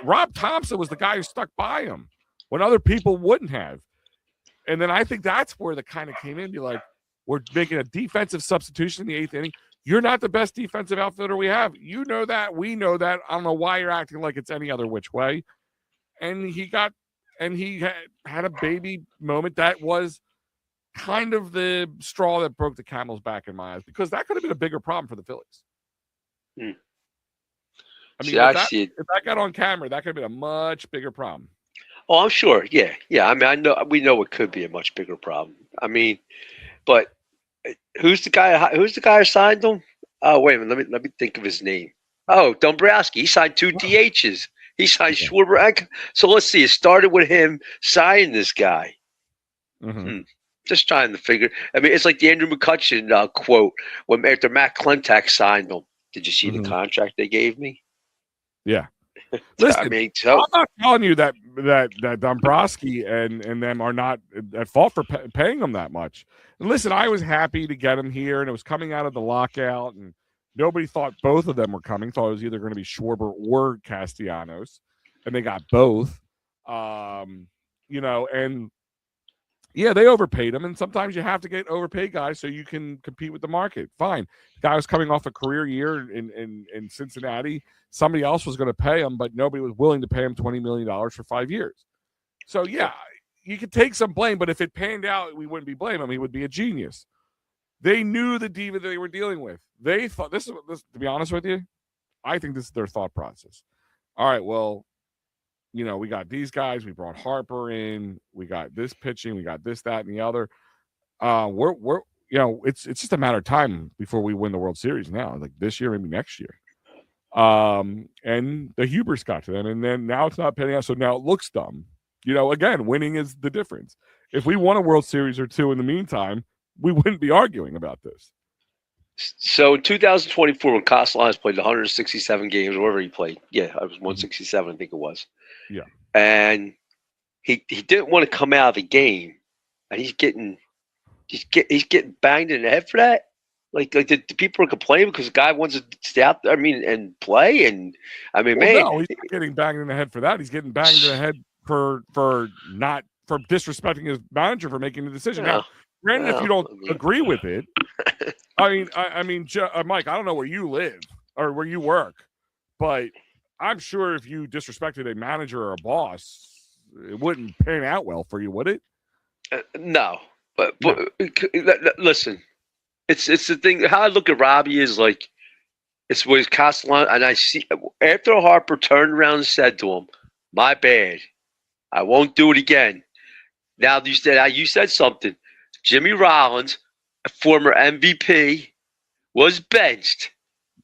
Rob Thompson was the guy who stuck by him when other people wouldn't have. And then I think that's where the kind of came in, be like, we're making a defensive substitution in the 8th inning. You're not the best defensive outfielder we have. You know that. We know that. I don't know why you're acting like it's any other which way. And he had a baby moment that was kind of the straw that broke the camel's back in my eyes, because that could have been a bigger problem for the Phillies. I mean, if that got on camera, that could have been a much bigger problem. Oh, I'm sure. Yeah. I mean, we know it could be a much bigger problem. I mean, but who's the guy who signed him? Oh, wait a minute. Let me think of his name. Oh, Dombrowski. He signed 2 DHs. He signed Schwarber. So let's see. It started with him signing this guy. Just trying to figure. I mean, it's like the Andrew McCutcheon quote when after Matt Klentak signed him. Did you see the contract they gave me? Yeah. Listen, I mean, I'm not telling you that Dombrowski and them are not at fault for paying them that much. And listen, I was happy to get him here, and it was coming out of the lockout, and nobody thought both of them were coming. Thought it was either going to be Schwarber or Castellanos, and they got both. And yeah, they overpaid him, and sometimes you have to get overpaid guys so you can compete with the market. Fine. The guy was coming off a career year in Cincinnati. Somebody else was going to pay him, but nobody was willing to pay him $20 million for 5 years. So, yeah, you could take some blame, but if it panned out, we wouldn't be blaming him. He would be a genius. They knew the diva they were dealing with. They thought, this, to be honest with you, I think this is their thought process. All right, well, we got these guys. We brought Harper in. We got this pitching. We got this, that, and the other. We're it's just a matter of time before we win the World Series now, like this year, maybe next year. And the hubris got to them, and then now it's not panning out, so now it looks dumb. Again, winning is the difference. If we won a World Series or two in the meantime, we wouldn't be arguing about this. So in 2024, when Castellanos played 167 games, or whatever he played, it was 167, I think it was. Yeah, and he didn't want to come out of the game, and he's getting banged in the head for that. Like the people are complaining because the guy wants to stay out there. I mean, and play. And I mean, no, he's not getting banged in the head for that. He's getting banged in the head for disrespecting his manager for making the decision. Now, granted, if you don't agree with it, I mean, Mike, I don't know where you live or where you work, but I'm sure if you disrespected a manager or a boss, it wouldn't pan out well for you, would it? No, but listen, it's the thing. How I look at Robbie is like it's what Castellanos, and I see after Harper turned around and said to him, "My bad, I won't do it again." Now you said something. Jimmy Rollins, a former MVP, was benched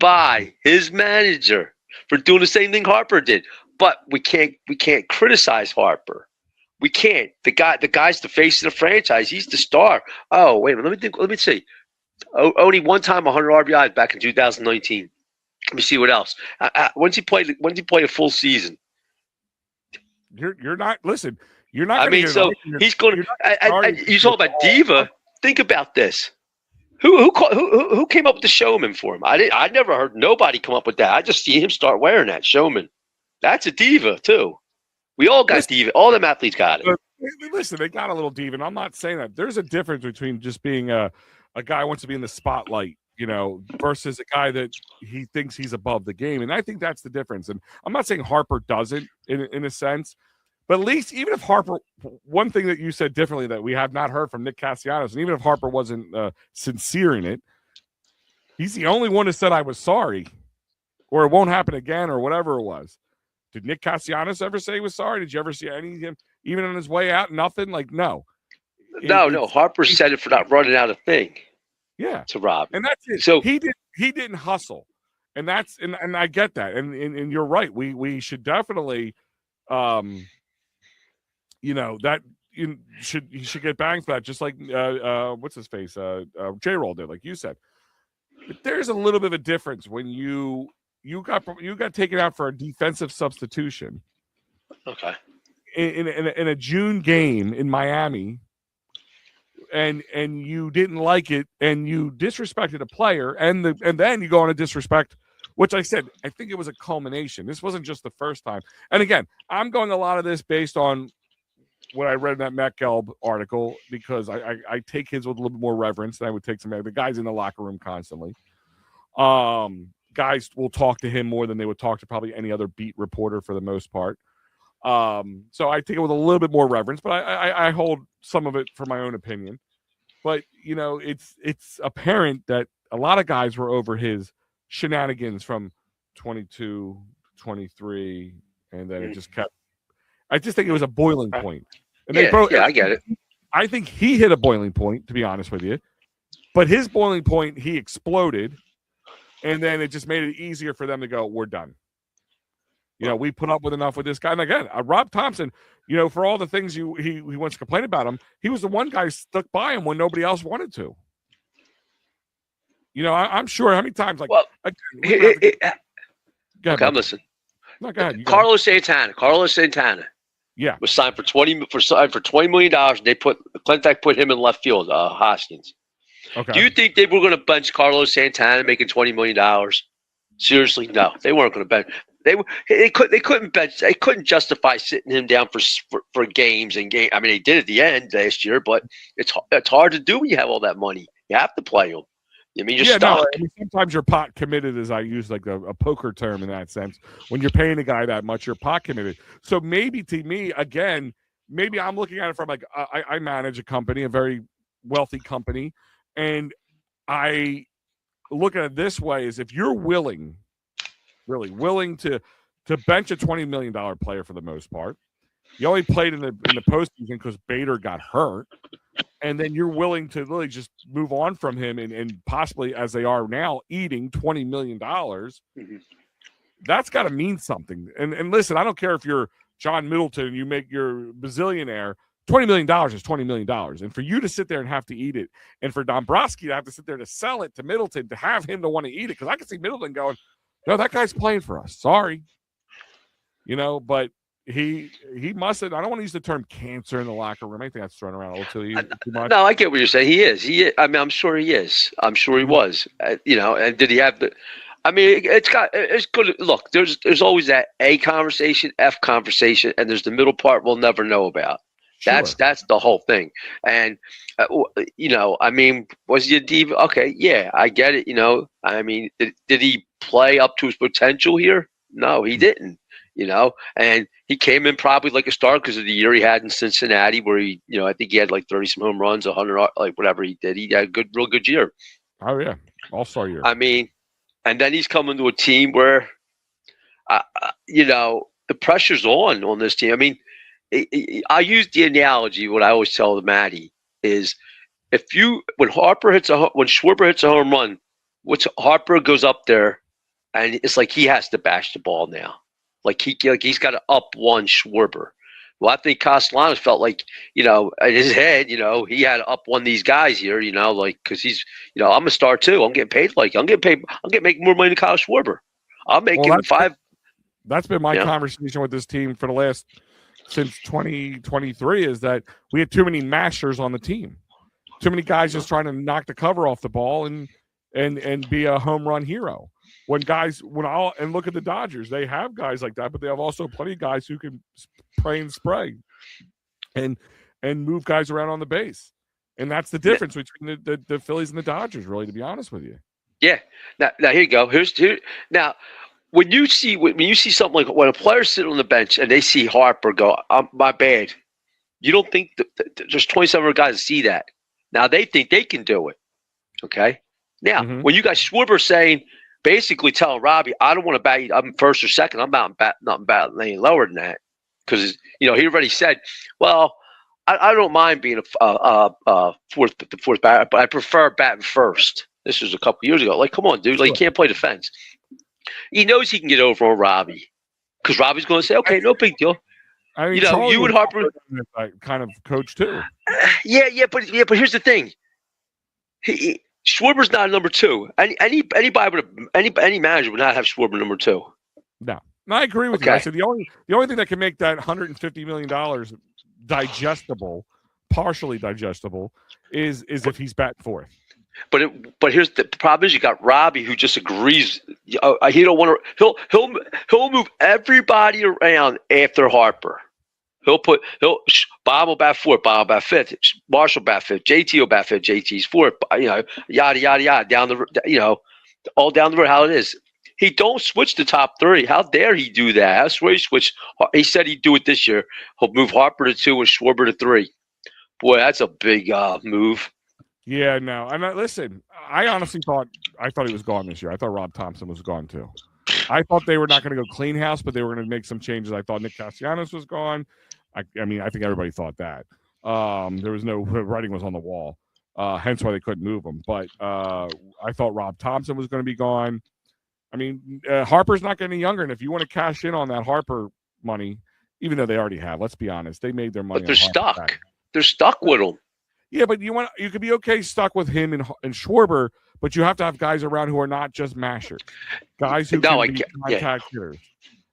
by his manager for doing the same thing Harper did. But we can't criticize Harper. We can't. The guy's the face of the franchise. He's the star. Oh, wait a minute. Let me think. Let me see. Only one time 100 RBIs back in 2019. Let me see what else. When's he played a full season? You're not. Listen. You're not. I mean, so he's going to. You talk about diva. Think about this. Who came up with the showman for him? I never heard nobody come up with that. I just see him start wearing that showman. That's a diva too. We all got diva. All them athletes got it. Listen, they got a little diva. And I'm not saying that. There's a difference between just being a guy who wants to be in the spotlight, versus a guy that he thinks he's above the game. And I think that's the difference. And I'm not saying Harper doesn't in a sense, but at least even if Harper, one thing that you said differently that we have not heard from Nick Castellanos, and even if Harper wasn't sincere in it, he's the only one who said I was sorry or it won't happen again or whatever it was. Did Nick Castellanos ever say he was sorry? Did you ever see any of him, even on his way out? Nothing? Like, no. No. Harper said it for not running out of thing. Yeah. To Rob. And that's it. So he didn't hustle. And that's and I get that. And you're right. We should definitely he should get banged for that, just like what's his face? J-Roll did, like you said. But there's a little bit of a difference when you got taken out for a defensive substitution. Okay. In a June game in Miami, and you didn't like it, and you disrespected a player, and then you go on a disrespect, which I said I think it was a culmination. This wasn't just the first time. And again, I'm going a lot of this based on what I read in that Matt Gelb article, because I take his with a little bit more reverence than I would take some. The guy's in the locker room constantly. Guys will talk to him more than they would talk to probably any other beat reporter for the most part. So I take it with a little bit more reverence, but I hold some of it for my own opinion. But, you know, it's apparent that a lot of guys were over his shenanigans from 22, 23, and then it just kept. I just think it was a boiling point. And I get it. I think he hit a boiling point, to be honest with you. But his boiling point, he exploded, and then it just made it easier for them to go, we're done. You know, we put up with enough with this guy. And again, Rob Thompson, you know, for all the things he wants to complain about him, he was the one guy stuck by him when nobody else wanted to. You know, I'm sure how many times, like, again, okay, I'm listening. No, go ahead. Carlos Santana. Yeah, was signed for $20 million. They Clinton put him in left field. Hoskins. Okay. Do you think they were going to bench Carlos Santana making $20 million? Seriously, no. They weren't going to bench. They couldn't bench. They couldn't justify sitting him down for games and game. I mean, they did at the end last year, but it's hard to do when you have all that money. You have to play him. I mean, you're stuck. No, I mean, sometimes you're pot committed, as I use like a poker term in that sense. When you're paying a guy that much, you're pot committed. So maybe to me, again, maybe I'm looking at it from like I manage a company, a very wealthy company, and I look at it this way: is if you're willing, really willing to bench a $20 million player for the most part, you only played in the postseason because Bader got hurt. And then you're willing to really just move on from him and possibly, as they are now, eating $20 million. Mm-hmm. That's got to mean something. And listen, I don't care if you're John Middleton and you make your bazillionaire, $20 million is $20 million. And for you to sit there and have to eat it, and for Dombrowski to have to sit there to sell it to Middleton, to have him to want to eat it, because I can see Middleton going, no, that guy's playing for us. Sorry. You know, but he must have. I don't want to use the term cancer in the locker room. I think that's thrown around a little too much. No, I get what you're saying. He is. I mean, I'm sure he is. I'm sure he was. You know, and did he have the? I mean, it's good. Look, there's always that A conversation, F conversation, and there's the middle part we'll never know about. Sure. That's the whole thing. And you know, I mean, was he a diva? Okay, yeah, I get it. You know, I mean, did he play up to his potential here? No, he didn't. You know, and he came in probably like a star because of the year he had in Cincinnati, where he, you know, I think he had like 30 some home runs, 100, like whatever he did. He had a real good year. Oh yeah, all-star year. I mean, and then he's coming to a team where, you know, the pressure's on this team. I mean, I use the analogy. What I always tell Matty is, when Schwarber hits a home run, Harper goes up there, and it's like he has to bash the ball now. Like he's got to up one Schwarber. Well, I think Castellanos felt like, you know, in his head, you know, he had to up one of these guys here, you know, like, because he's, you know, I'm a star too. I'm getting paid making more money than Kyle Schwarber. I'll make him $5. That's been my conversation with this team for the last since 2023 is that we had too many mashers on the team, too many guys just trying to knock the cover off the ball and be a home run hero. And look at the Dodgers, they have guys like that, but they have also plenty of guys who can pray and spray and move guys around on the base. And that's the difference between the Phillies and the Dodgers, really, to be honest with you. Yeah. Now here you go. Now, when you see something like when a player's sitting on the bench and they see Harper go, my bad. You don't think there's 27 guys that see that. Now they think they can do it. Okay. Now, when you got Schwarber saying, basically telling Robbie, I don't want to bat you. I'm first or second. I'm not batting any lower than that, because you know he already said, well, I don't mind being a fourth batter, but I prefer batting first. This was a couple years ago. Like, come on, dude. Like, you can't play defense. He knows he can get over on Robbie, because Robbie's going to say, okay, no big deal. I mean, you know, Charlie you and Harper kind of coach too. But here's the thing. Schwarber's not number two. Any manager would not have Schwarber number two. No, I agree with you. I said the only thing that can make that $150 million digestible, partially digestible, is if he's batting fourth. But here's the problem: is you got Robbie who just agrees. He don't want to. He'll move everybody around after Harper. Bob will bat fourth, Bob will bat fifth, Marshall bat fifth, JT will bat fifth, JT's fourth. Yada yada yada down the all down the road. How it is. He don't switch the top three. How dare he do that? I swear he switched. He said he'd do it this year. He'll move Harper to 2 and Schwarber to 3. Boy, that's a big move. Yeah, no. Listen, I honestly thought he was gone this year. I thought Rob Thompson was gone too. I thought they were not going to go clean house, but they were going to make some changes. I thought Nick Castellanos was gone. I think everybody thought that. There was no writing was on the wall, hence why they couldn't move him. But I thought Rob Thompson was going to be gone. I mean, Harper's not getting younger, and if you want to cash in on that Harper money, even though they already have, let's be honest, they made their money. But they're stuck. They're stuck with him. Yeah, but you could be okay stuck with him and Schwarber, but you have to have guys around who are not just mashers, guys who can be contact hitters.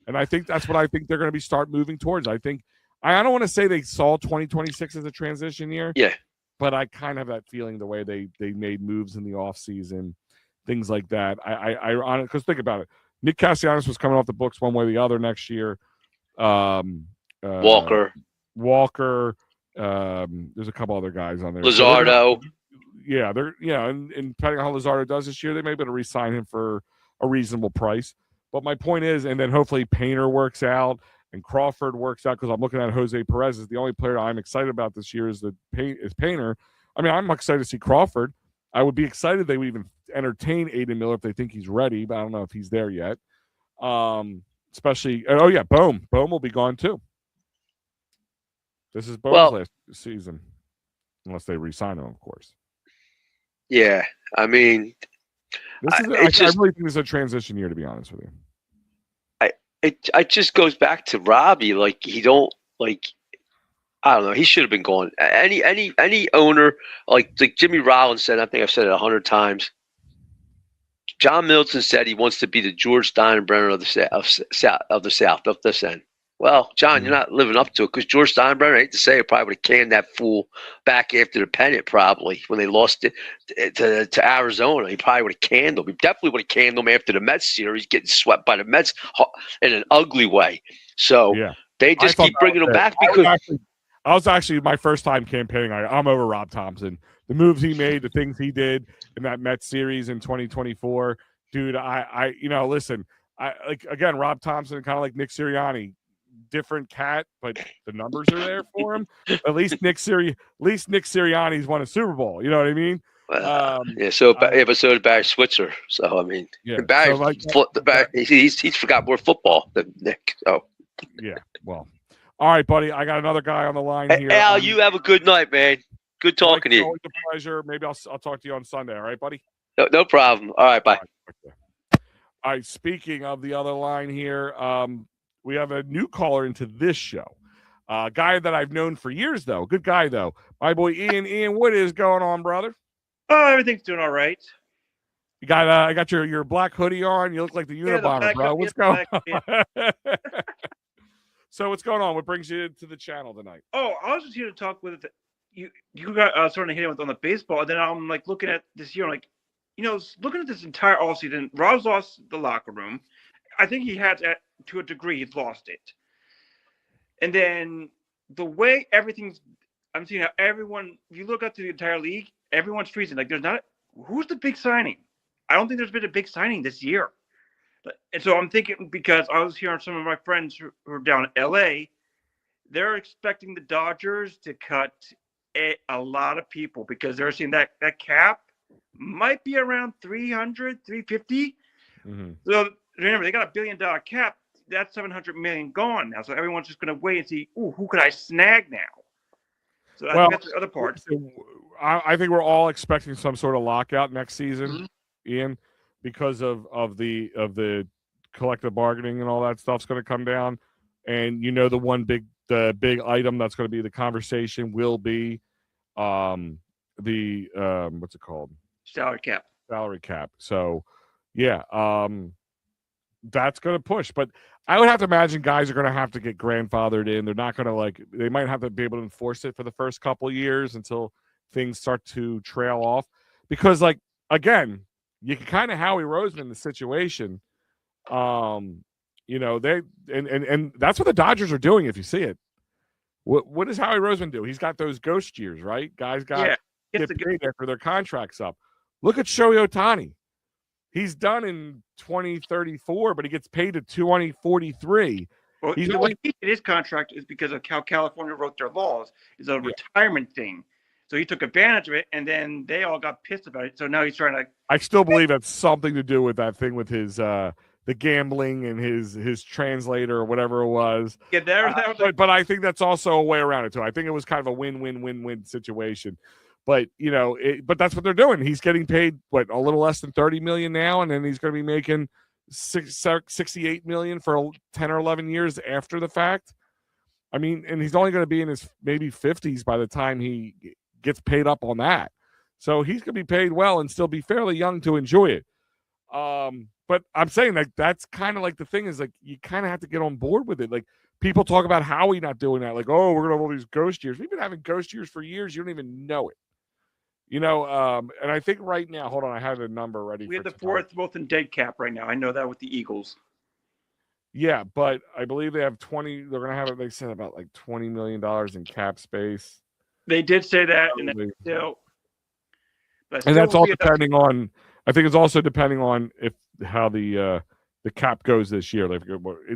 And I think that's what I think they're going to be start moving towards. I don't want to say they saw 2026 as a transition year. Yeah, but I kind of have that feeling the way they made moves in the offseason, things like that. I because think about it, Nick Castellanos was coming off the books one way or the other next year. Walker. There's a couple other guys on there. Luzardo. And depending on how Luzardo does this year, they may be able to re-sign him for a reasonable price. But my point is, and then hopefully Painter works out and Crawford works out, because I'm looking at Jose Perez is the only player I'm excited about this year is Painter. I mean, I'm excited to see Crawford. I would be excited they would even entertain Aiden Miller if they think he's ready, but I don't know if he's there yet. Especially, Bohm. Bohm will be gone too. This is Bohm's last season, unless they re-sign him, of course. Yeah, I mean, I really think this is a transition year, to be honest with you. It just goes back to Robbie. Like, I don't know. He should have been gone. Any owner, like Jimmy Rollins said, I think I've said it 100 times. John Middleton said he wants to be the George Steinbrenner of the South, of this end. Well, John, you're not living up to it, because George Steinbrenner, I hate to say it, probably would have canned that fool back after the pennant, probably, when they lost it to Arizona. He probably would have canned him. He definitely would have canned him after the Mets series, getting swept by the Mets in an ugly way. So they just keep bringing him back because I was actually my first time campaigning. I'm over Rob Thompson. The moves he made, the things he did in that Mets series in 2024, dude. Listen, again, Rob Thompson, kind of like Nick Sirianni. Different cat, but the numbers are there for him. At least Nick Sirianni's won a Super Bowl. You know what I mean? But so did Barry Switzer. So I mean, Barry, he's forgot more football than Nick. So well, all right, buddy. I got another guy on the line here. Al, you have a good night, man. Good talking to you. Always a pleasure. Maybe I'll talk to you on Sunday. All right, buddy. No problem. All right, bye. All right. Speaking of the other line here, we have a new caller into this show. A guy that I've known for years, though. Good guy, though. My boy Ian. Ian, what is going on, brother? Oh, everything's doing all right. You got I got your black hoodie on. You look like the Unabomber, bro. What's going on? So what's going on? What brings you to the channel tonight? Oh, I was just here to talk with you. You got starting to hit it on the baseball, and then I'm like looking at this year, like, looking at this entire offseason. Rob's lost the locker room. I think he had to a degree, he's lost it. And then the way I'm seeing how everyone, if you look up to the entire league, everyone's freezing. Like, who's the big signing? I don't think there's been a big signing this year. And so I'm thinking, because I was hearing some of my friends who are down in LA, they're expecting the Dodgers to cut a lot of people, because they're seeing that cap might be around 300, 350. Mm-hmm. So remember, they got $1 billion cap. That's $700 million gone now. So everyone's just going to wait and see, who could I snag now? So I think that's the other part. I think we're all expecting some sort of lockout next season, Ian, because of the collective bargaining and all that stuff's going to come down. And the big item that's going to be the conversation will be what's it called? Salary cap. So that's going to push. But I would have to imagine guys are going to have to get grandfathered in. They're not going to they might have to be able to enforce it for the first couple of years until things start to trail off. Because, again, you can kind of Howie Roseman the situation. They and that's what the Dodgers are doing if you see it. What does Howie Roseman do? He's got those ghost years, right? Guys Yeah, get the paid after their contract's up. Look at Shohei Ohtani. He's done in 2034, but he gets paid at 2043. well, He's the only way he did his contract is because of how California wrote their laws. It's a retirement thing. So he took advantage of it, and then they all got pissed about it. So now he's trying to. I still believe that's something to do with that thing with his the gambling and his translator or whatever it was. Yeah, that was but I think that's also a way around it too. I think it was kind of a win-win-win-win situation. But but that's what they're doing. He's getting paid a little less than $30 million now, and then he's going to be making $68 million for 10 or 11 years after the fact. I mean, and he's only going to be in his maybe 50s by the time he gets paid up on that. So he's going to be paid well and still be fairly young to enjoy it. But I'm saying that's kind of like the thing is like you kind of have to get on board with it. Like people talk about Howie not doing that. Like, oh, we're going to have all these ghost years. We've been having ghost years for years. You don't even know it. And I think right now, hold on, I have the number ready. We have the fourth most in dead cap right now. I know that with the Eagles. Yeah, but I believe they have 20. They're going to have it. They said about like $20 million in cap space. They did say that, and that's all depending on. I think it's also depending on how the cap goes this year. Like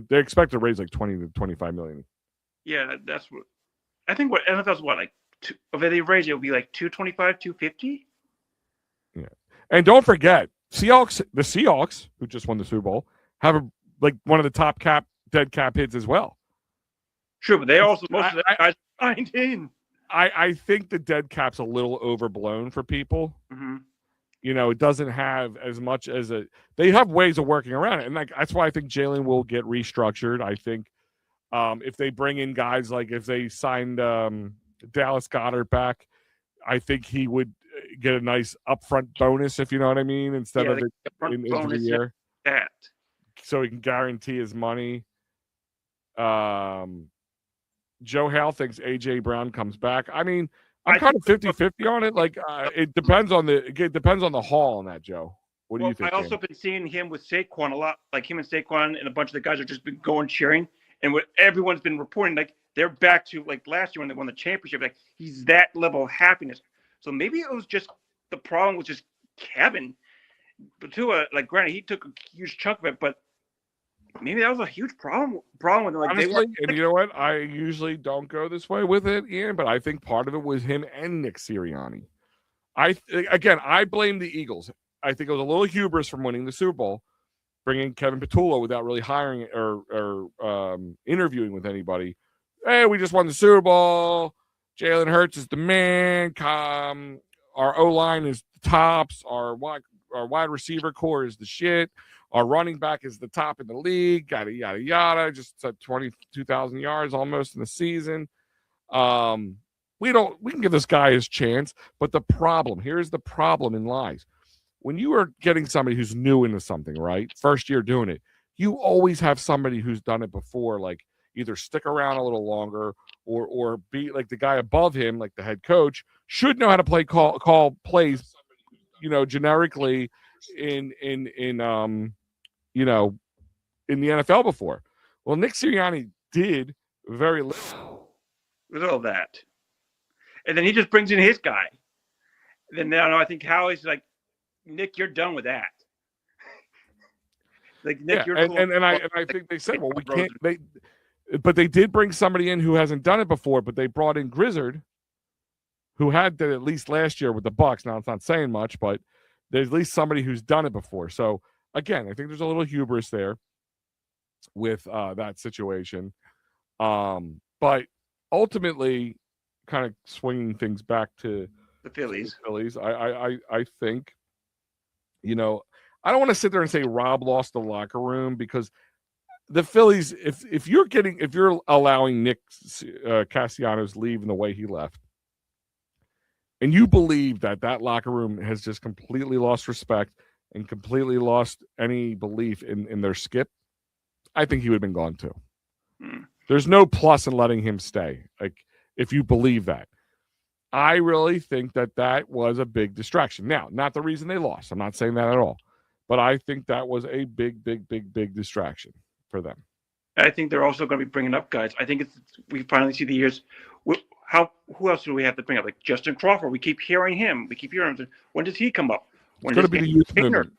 they expect to raise like 20 to 25 million. Yeah, that's what I think. What NFL's like. If they raise it, it'll be like 225, 250. Yeah, and don't forget, the Seahawks, who just won the Super Bowl, have one of the top dead cap hits as well. Sure, but they also most of that guys signed in. I think the dead cap's a little overblown for people. Mm-hmm. It doesn't have as much as they have ways of working around it. And that's why I think Jalen will get restructured. I think if they bring in guys like if they signed Dallas Goedert back, I think he would get a nice upfront bonus, if you know what I mean, instead of it into the year. That. So he can guarantee his money. Joe Hale thinks A.J. Brown comes back. I mean, I'm kind of 50-50 on it. Like, it depends on the haul on that, Joe. What do you think? I also been seeing him with Saquon a lot. Like him and Saquon and a bunch of the guys have just been going cheering. And what everyone's been reporting, like they're back to like last year when they won the championship. Like he's that level of happiness. So maybe it was just the problem was just Kevin. But Tua, like granted, he took a huge chunk of it, but maybe that was a huge problem with them. Like, honestly, and you know what? I usually don't go this way with it, Ian, but I think part of it was him and Nick Sirianni. I blame the Eagles. I think it was a little hubris from winning the Super Bowl, bringing Kevin Patullo without really hiring or interviewing with anybody. Hey, we just won the Super Bowl. Jalen Hurts is the man. Our O-line is the tops. Our wide receiver core is the shit. Our running back is the top in the league. Yada, yada, yada. Just 22,000 yards almost in the season. We can give this guy his chance. But here's the problem in lies. When you are getting somebody who's new into something, right? First year doing it, you always have somebody who's done it before, like either stick around a little longer or be like the guy above him, like the head coach, should know how to call plays, generically in the NFL before. Well, Nick Sirianni did very little. Little of that. And then he just brings in his guy. Then now I think Howie's like, Nick, you're done with that. Like Nick, you're cool. And I think they said, well, we can't. But they did bring somebody in who hasn't done it before. But they brought in Grizzard, who had that at least last year with the Bucs. Now it's not saying much, but there's at least somebody who's done it before. So again, I think there's a little hubris there with that situation. But ultimately, kind of swinging things back to the Phillies. I think. I don't want to sit there and say Rob lost the locker room because the Phillies, if you're allowing Nick Castellanos leave in the way he left, and you believe that locker room has just completely lost respect and completely lost any belief in their skip, I think he would have been gone too. There's no plus in letting him stay. Like if you believe that. I really think that was a big distraction. Now, not the reason they lost. I'm not saying that at all. But I think that was a big, big, big, big distraction for them. I think they're also going to be bringing up guys. I think we finally see the years. Who else do we have to bring up? Like Justin Crawford. We keep hearing him. We keep hearing him. When does he come up? It's going to be the youth movement.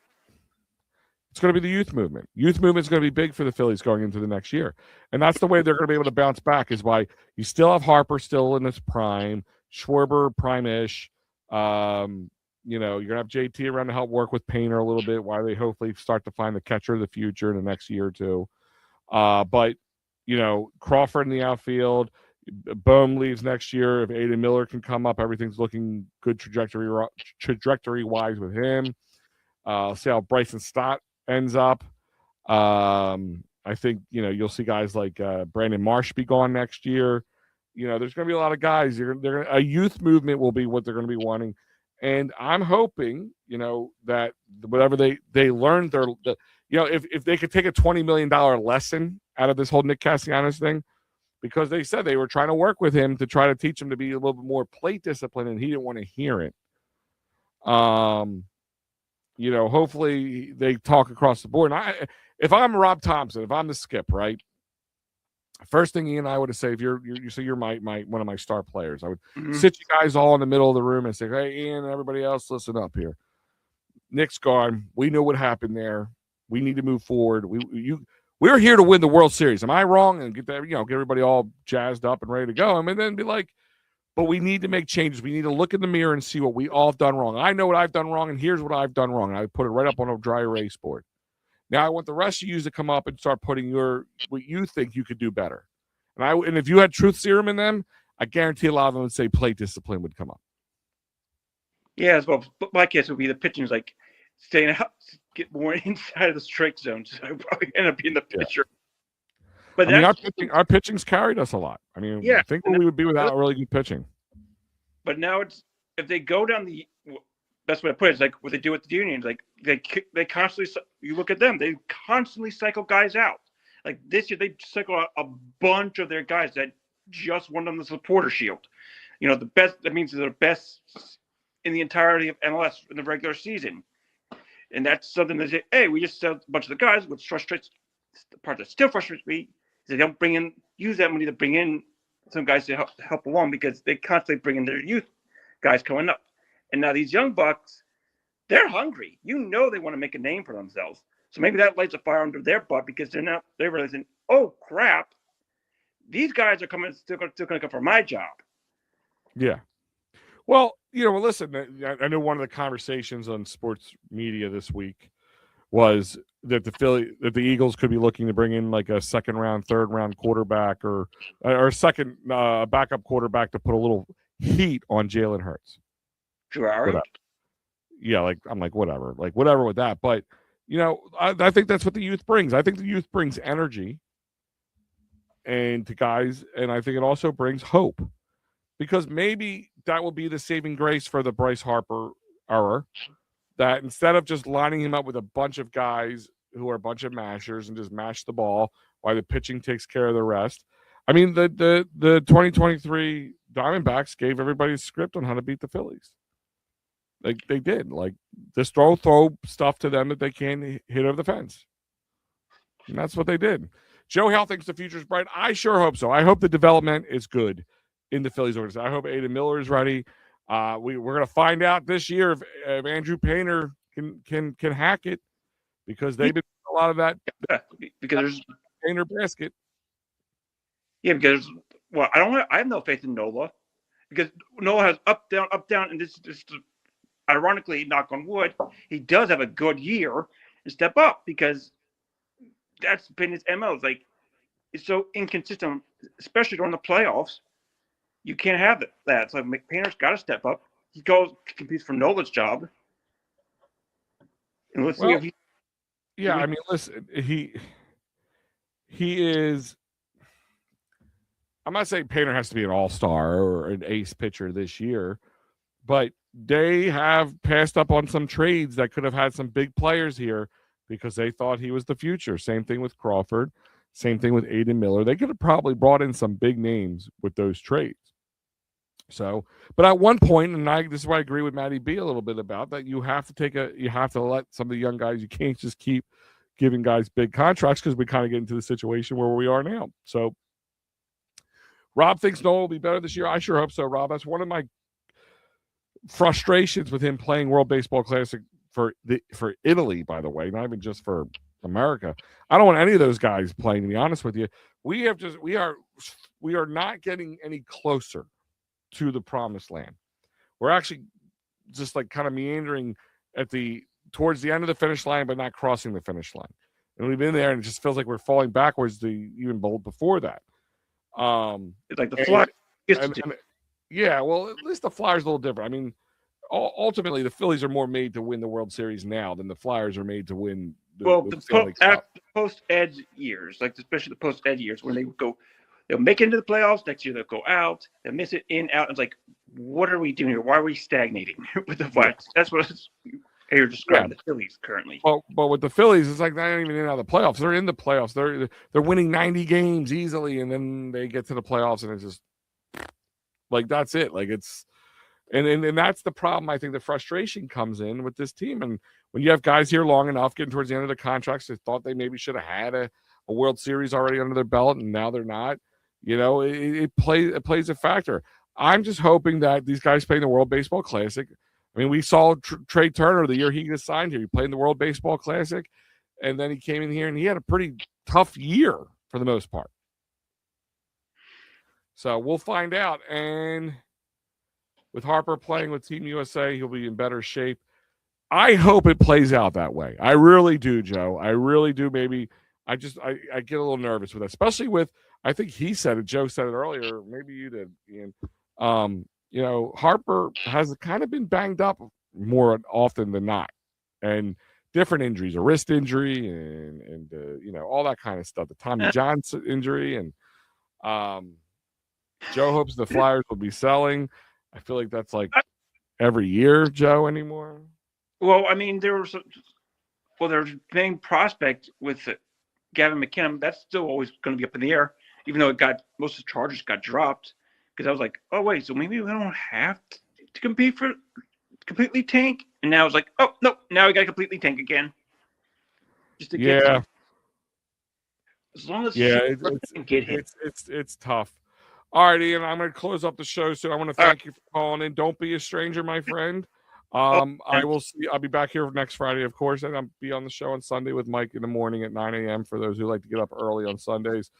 It's going to be the youth movement. Youth movement is going to be big for the Phillies going into the next year. And that's the way they're going to be able to bounce back, is by you still have Harper still in his prime, Schwarber prime-ish. You're going to have JT around to help work with Painter a little bit while they hopefully start to find the catcher of the future in the next year or two. But, Crawford in the outfield, Bohm leaves next year. If Aiden Miller can come up, everything's looking good trajectory-wise with him. See how Bryson Stott ends up. I think, you'll see guys like Brandon Marsh be gone next year. There's going to be a lot of guys. A youth movement will be what they're going to be wanting. And I'm hoping, that whatever they learned, if they could take a $20 million lesson out of this whole Nick Castellanos thing, because they said they were trying to work with him to try to teach him to be a little bit more plate discipline, and he didn't want to hear it. Hopefully they talk across the board. And if I'm Rob Thompson, if I'm the skip, right? First thing Ian and I would say, if you're my one of my star players, I would sit you guys all in the middle of the room and say, hey, Ian and everybody else, listen up here. Nick's gone. We know what happened there. We need to move forward. We're here to win the World Series. Am I wrong? And get everybody all jazzed up and ready to go. And then be like, but we need to make changes. We need to look in the mirror and see what we all have done wrong. I know what I've done wrong, and here's what I've done wrong. And I put it right up on a dry erase board. Now I want the rest of you to come up and start putting what you think you could do better. And if you had truth serum in them, I guarantee a lot of them would say plate discipline would come up. Yeah, as well. But my case would be the pitching's like staying out, get more inside of the strike zone. So I probably end up being the pitcher. Yeah. But our pitching's carried us a lot. I mean, I think we would be without really good pitching. But now it's if they go down the best way to put it is like what they do with the unions. Like they constantly, you look at them, they constantly cycle guys out. Like this year, they cycle out a bunch of their guys that just won on the supporter shield. The best. That means they're the best in the entirety of MLS in the regular season. And that's something they say, hey, we just sell a bunch of the guys, which frustrates the part that still frustrates me is they don't use that money to bring in some guys to help along, because they constantly bring in their youth guys coming up. And now these young bucks, they're hungry. They want to make a name for themselves. So maybe that lights a fire under their butt, because they're realizing, oh crap, these guys are still going to come for my job. Yeah. Well, listen, I know one of the conversations on sports media this week was that the Eagles could be looking to bring in like a second round, third round quarterback or a second backup quarterback to put a little heat on Jalen Hurts. Sure. Yeah, I'm like, whatever with that. But, I think that's what the youth brings. I think the youth brings energy and to guys, and I think it also brings hope. Because maybe that will be the saving grace for the Bryce Harper era, that instead of just lining him up with a bunch of guys who are a bunch of mashers and just mash the ball while the pitching takes care of the rest. I mean, the 2023 Diamondbacks gave everybody a script on how to beat the Phillies. Like they did. Like just throw stuff to them that they can't hit over the fence. And that's what they did. Joe Hale thinks the future is bright. I sure hope so. I hope the development is good in the Phillies organization. I hope Aiden Miller is ready. We're going to find out this year if Andrew Painter can hack it, because they've been doing a lot of that. Because there's Painter basket. Yeah, because I have no faith in Nola, because Nola has up down, and this ironically, knock on wood, he does have a good year and step up, because that's been his MO. It's so inconsistent, especially during the playoffs. You can't have that. So Painter's got to step up. He competes for Nola's job. And let's see if he. Yeah, I mean, listen, he is. I'm not saying Painter has to be an all-star or an ace pitcher this year, but they have passed up on some trades that could have had some big players here because they thought he was the future. Same thing with Crawford. Same thing with Aiden Miller. They could have probably brought in some big names with those trades. So, but at one point, and this is why I agree with Matty B a little bit about that, you have to let some of the young guys. You can't just keep giving guys big contracts because we kind of get into the situation where we are now. So Rob thinks Noah will be better this year. I sure hope so, Rob. That's one of my frustrations with him playing World Baseball Classic for Italy, by the way, not even just for America. I don't want any of those guys playing, to be honest with you. We are not getting any closer to the promised land. We're actually just like kind of meandering towards the end of the finish line, but not crossing the finish line. And we've been there, and it just feels like we're falling backwards even before that. It's like the Flyers. Yeah, well, at least the Flyers are a little different. I mean, ultimately, the Phillies are more made to win the World Series now than the Flyers are made to win. The post-Ed years, like especially the post-Ed years, when they'll make it into the playoffs. Next year they'll go out, they'll miss it in, out. It's like, what are we doing here? Why are we stagnating with the Flyers? That's what you're describing the Phillies currently. Well, but with the Phillies, it's like they're not even in out of the playoffs. They're in the playoffs. They're winning 90 games easily, and then they get to the playoffs, and it's just like that's it. Like it's and that's the problem. I think the frustration comes in with this team. And when you have guys here long enough, getting towards the end of the contracts, they thought they maybe should have had a World Series already under their belt, and now they're not. You know, it plays a factor. I'm just hoping that these guys playing the World Baseball Classic. I mean, we saw Trey Turner the year he was signed here. He played in the World Baseball Classic, and then he came in here and he had a pretty tough year for the most part. So we'll find out. And with Harper playing with Team USA, he'll be in better shape. I hope it plays out that way. I really do, Joe. I really do. Maybe I get a little nervous with that, especially with, I think he said it, Joe said it earlier, maybe you did, Ian. You know, Harper has kind of been banged up more often than not, and different injuries, a wrist injury and you know, all that kind of stuff, the Tommy John injury. And Joe hopes the Flyers will be selling. I feel like that's like every year, Joe, anymore. Well, I mean, their main prospect with Gavin McKinnon, that's still always going to be up in the air, even though most of the charges got dropped. Because I was like, oh wait, so maybe we don't have to compete for completely tank. And now it's like, oh no, now we got to completely tank again. Just to get some. As long as it's tough. All right, Ian, I'm going to close up the show. So I want to thank you for calling in. Don't be a stranger, my friend. I will see. I'll be back here next Friday, of course, and I'll be on the show on Sunday with Mike in the morning at 9 a.m. for those who like to get up early on Sundays.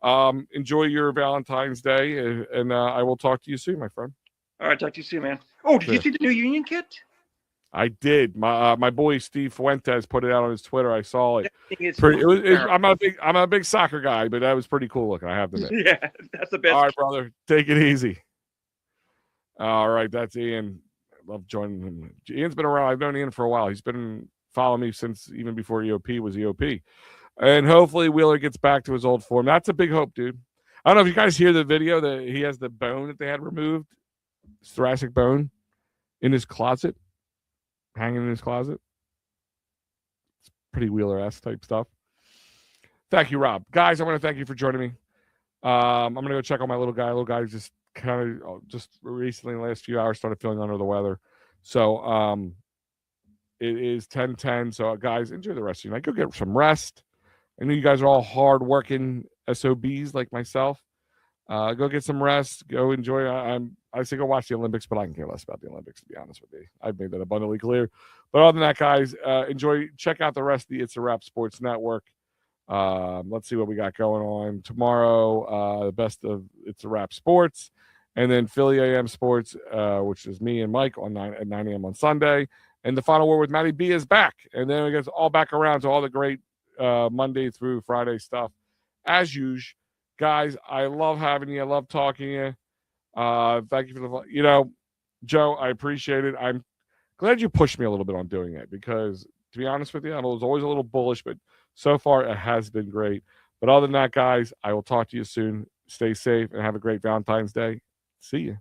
Enjoy your Valentine's Day, and I will talk to you soon, my friend. All right, talk to you soon, man. Oh, did you see the new Union kit? I did. My boy Steve Fuentes put it out on his Twitter. I saw it. I'm not a big soccer guy, but that was pretty cool looking. I have to admit. Yeah, that's the best. All right, brother, take it easy. All right, that's Ian. Love joining him. Ian's been around. I've known Ian for a while. He's been following me since even before EOP was EOP. And hopefully Wheeler gets back to his old form. That's a big hope, dude. I don't know if you guys hear the video that he has the bone that they had removed, thoracic bone, in his closet, hanging in his closet. It's pretty Wheeler-esque type stuff. Thank you, Rob. Guys, I want to thank you for joining me. I'm going to go check on my little guy. Little guy just kind of just recently in the last few hours started feeling under the weather. So it is 10:10. So guys, enjoy the rest of your night. Go get some rest. I know you guys are all hard-working SOBs like myself. Go get some rest. Go enjoy. I say go watch the Olympics, but I can care less about the Olympics, to be honest with you. I've made that abundantly clear. But other than that, guys, enjoy. Check out the rest of the It's a Wrap Sports Network. Let's see what we got going on tomorrow. The best of It's a Wrap Sports, and then Philly AM Sports, which is me and Mike at 9 a.m. on Sunday. And the Final Word with Matty B is back, and then it gets all back around to all the great Monday through Friday stuff as usual. Guys, I love having you. I love talking to you. Thank you for Joe, I appreciate it. I'm glad you pushed me a little bit on doing it because, to be honest with you, I was always a little bullish, but so far it has been great. But other than that, guys, I will talk to you soon. Stay safe and have a great Valentine's Day. See you.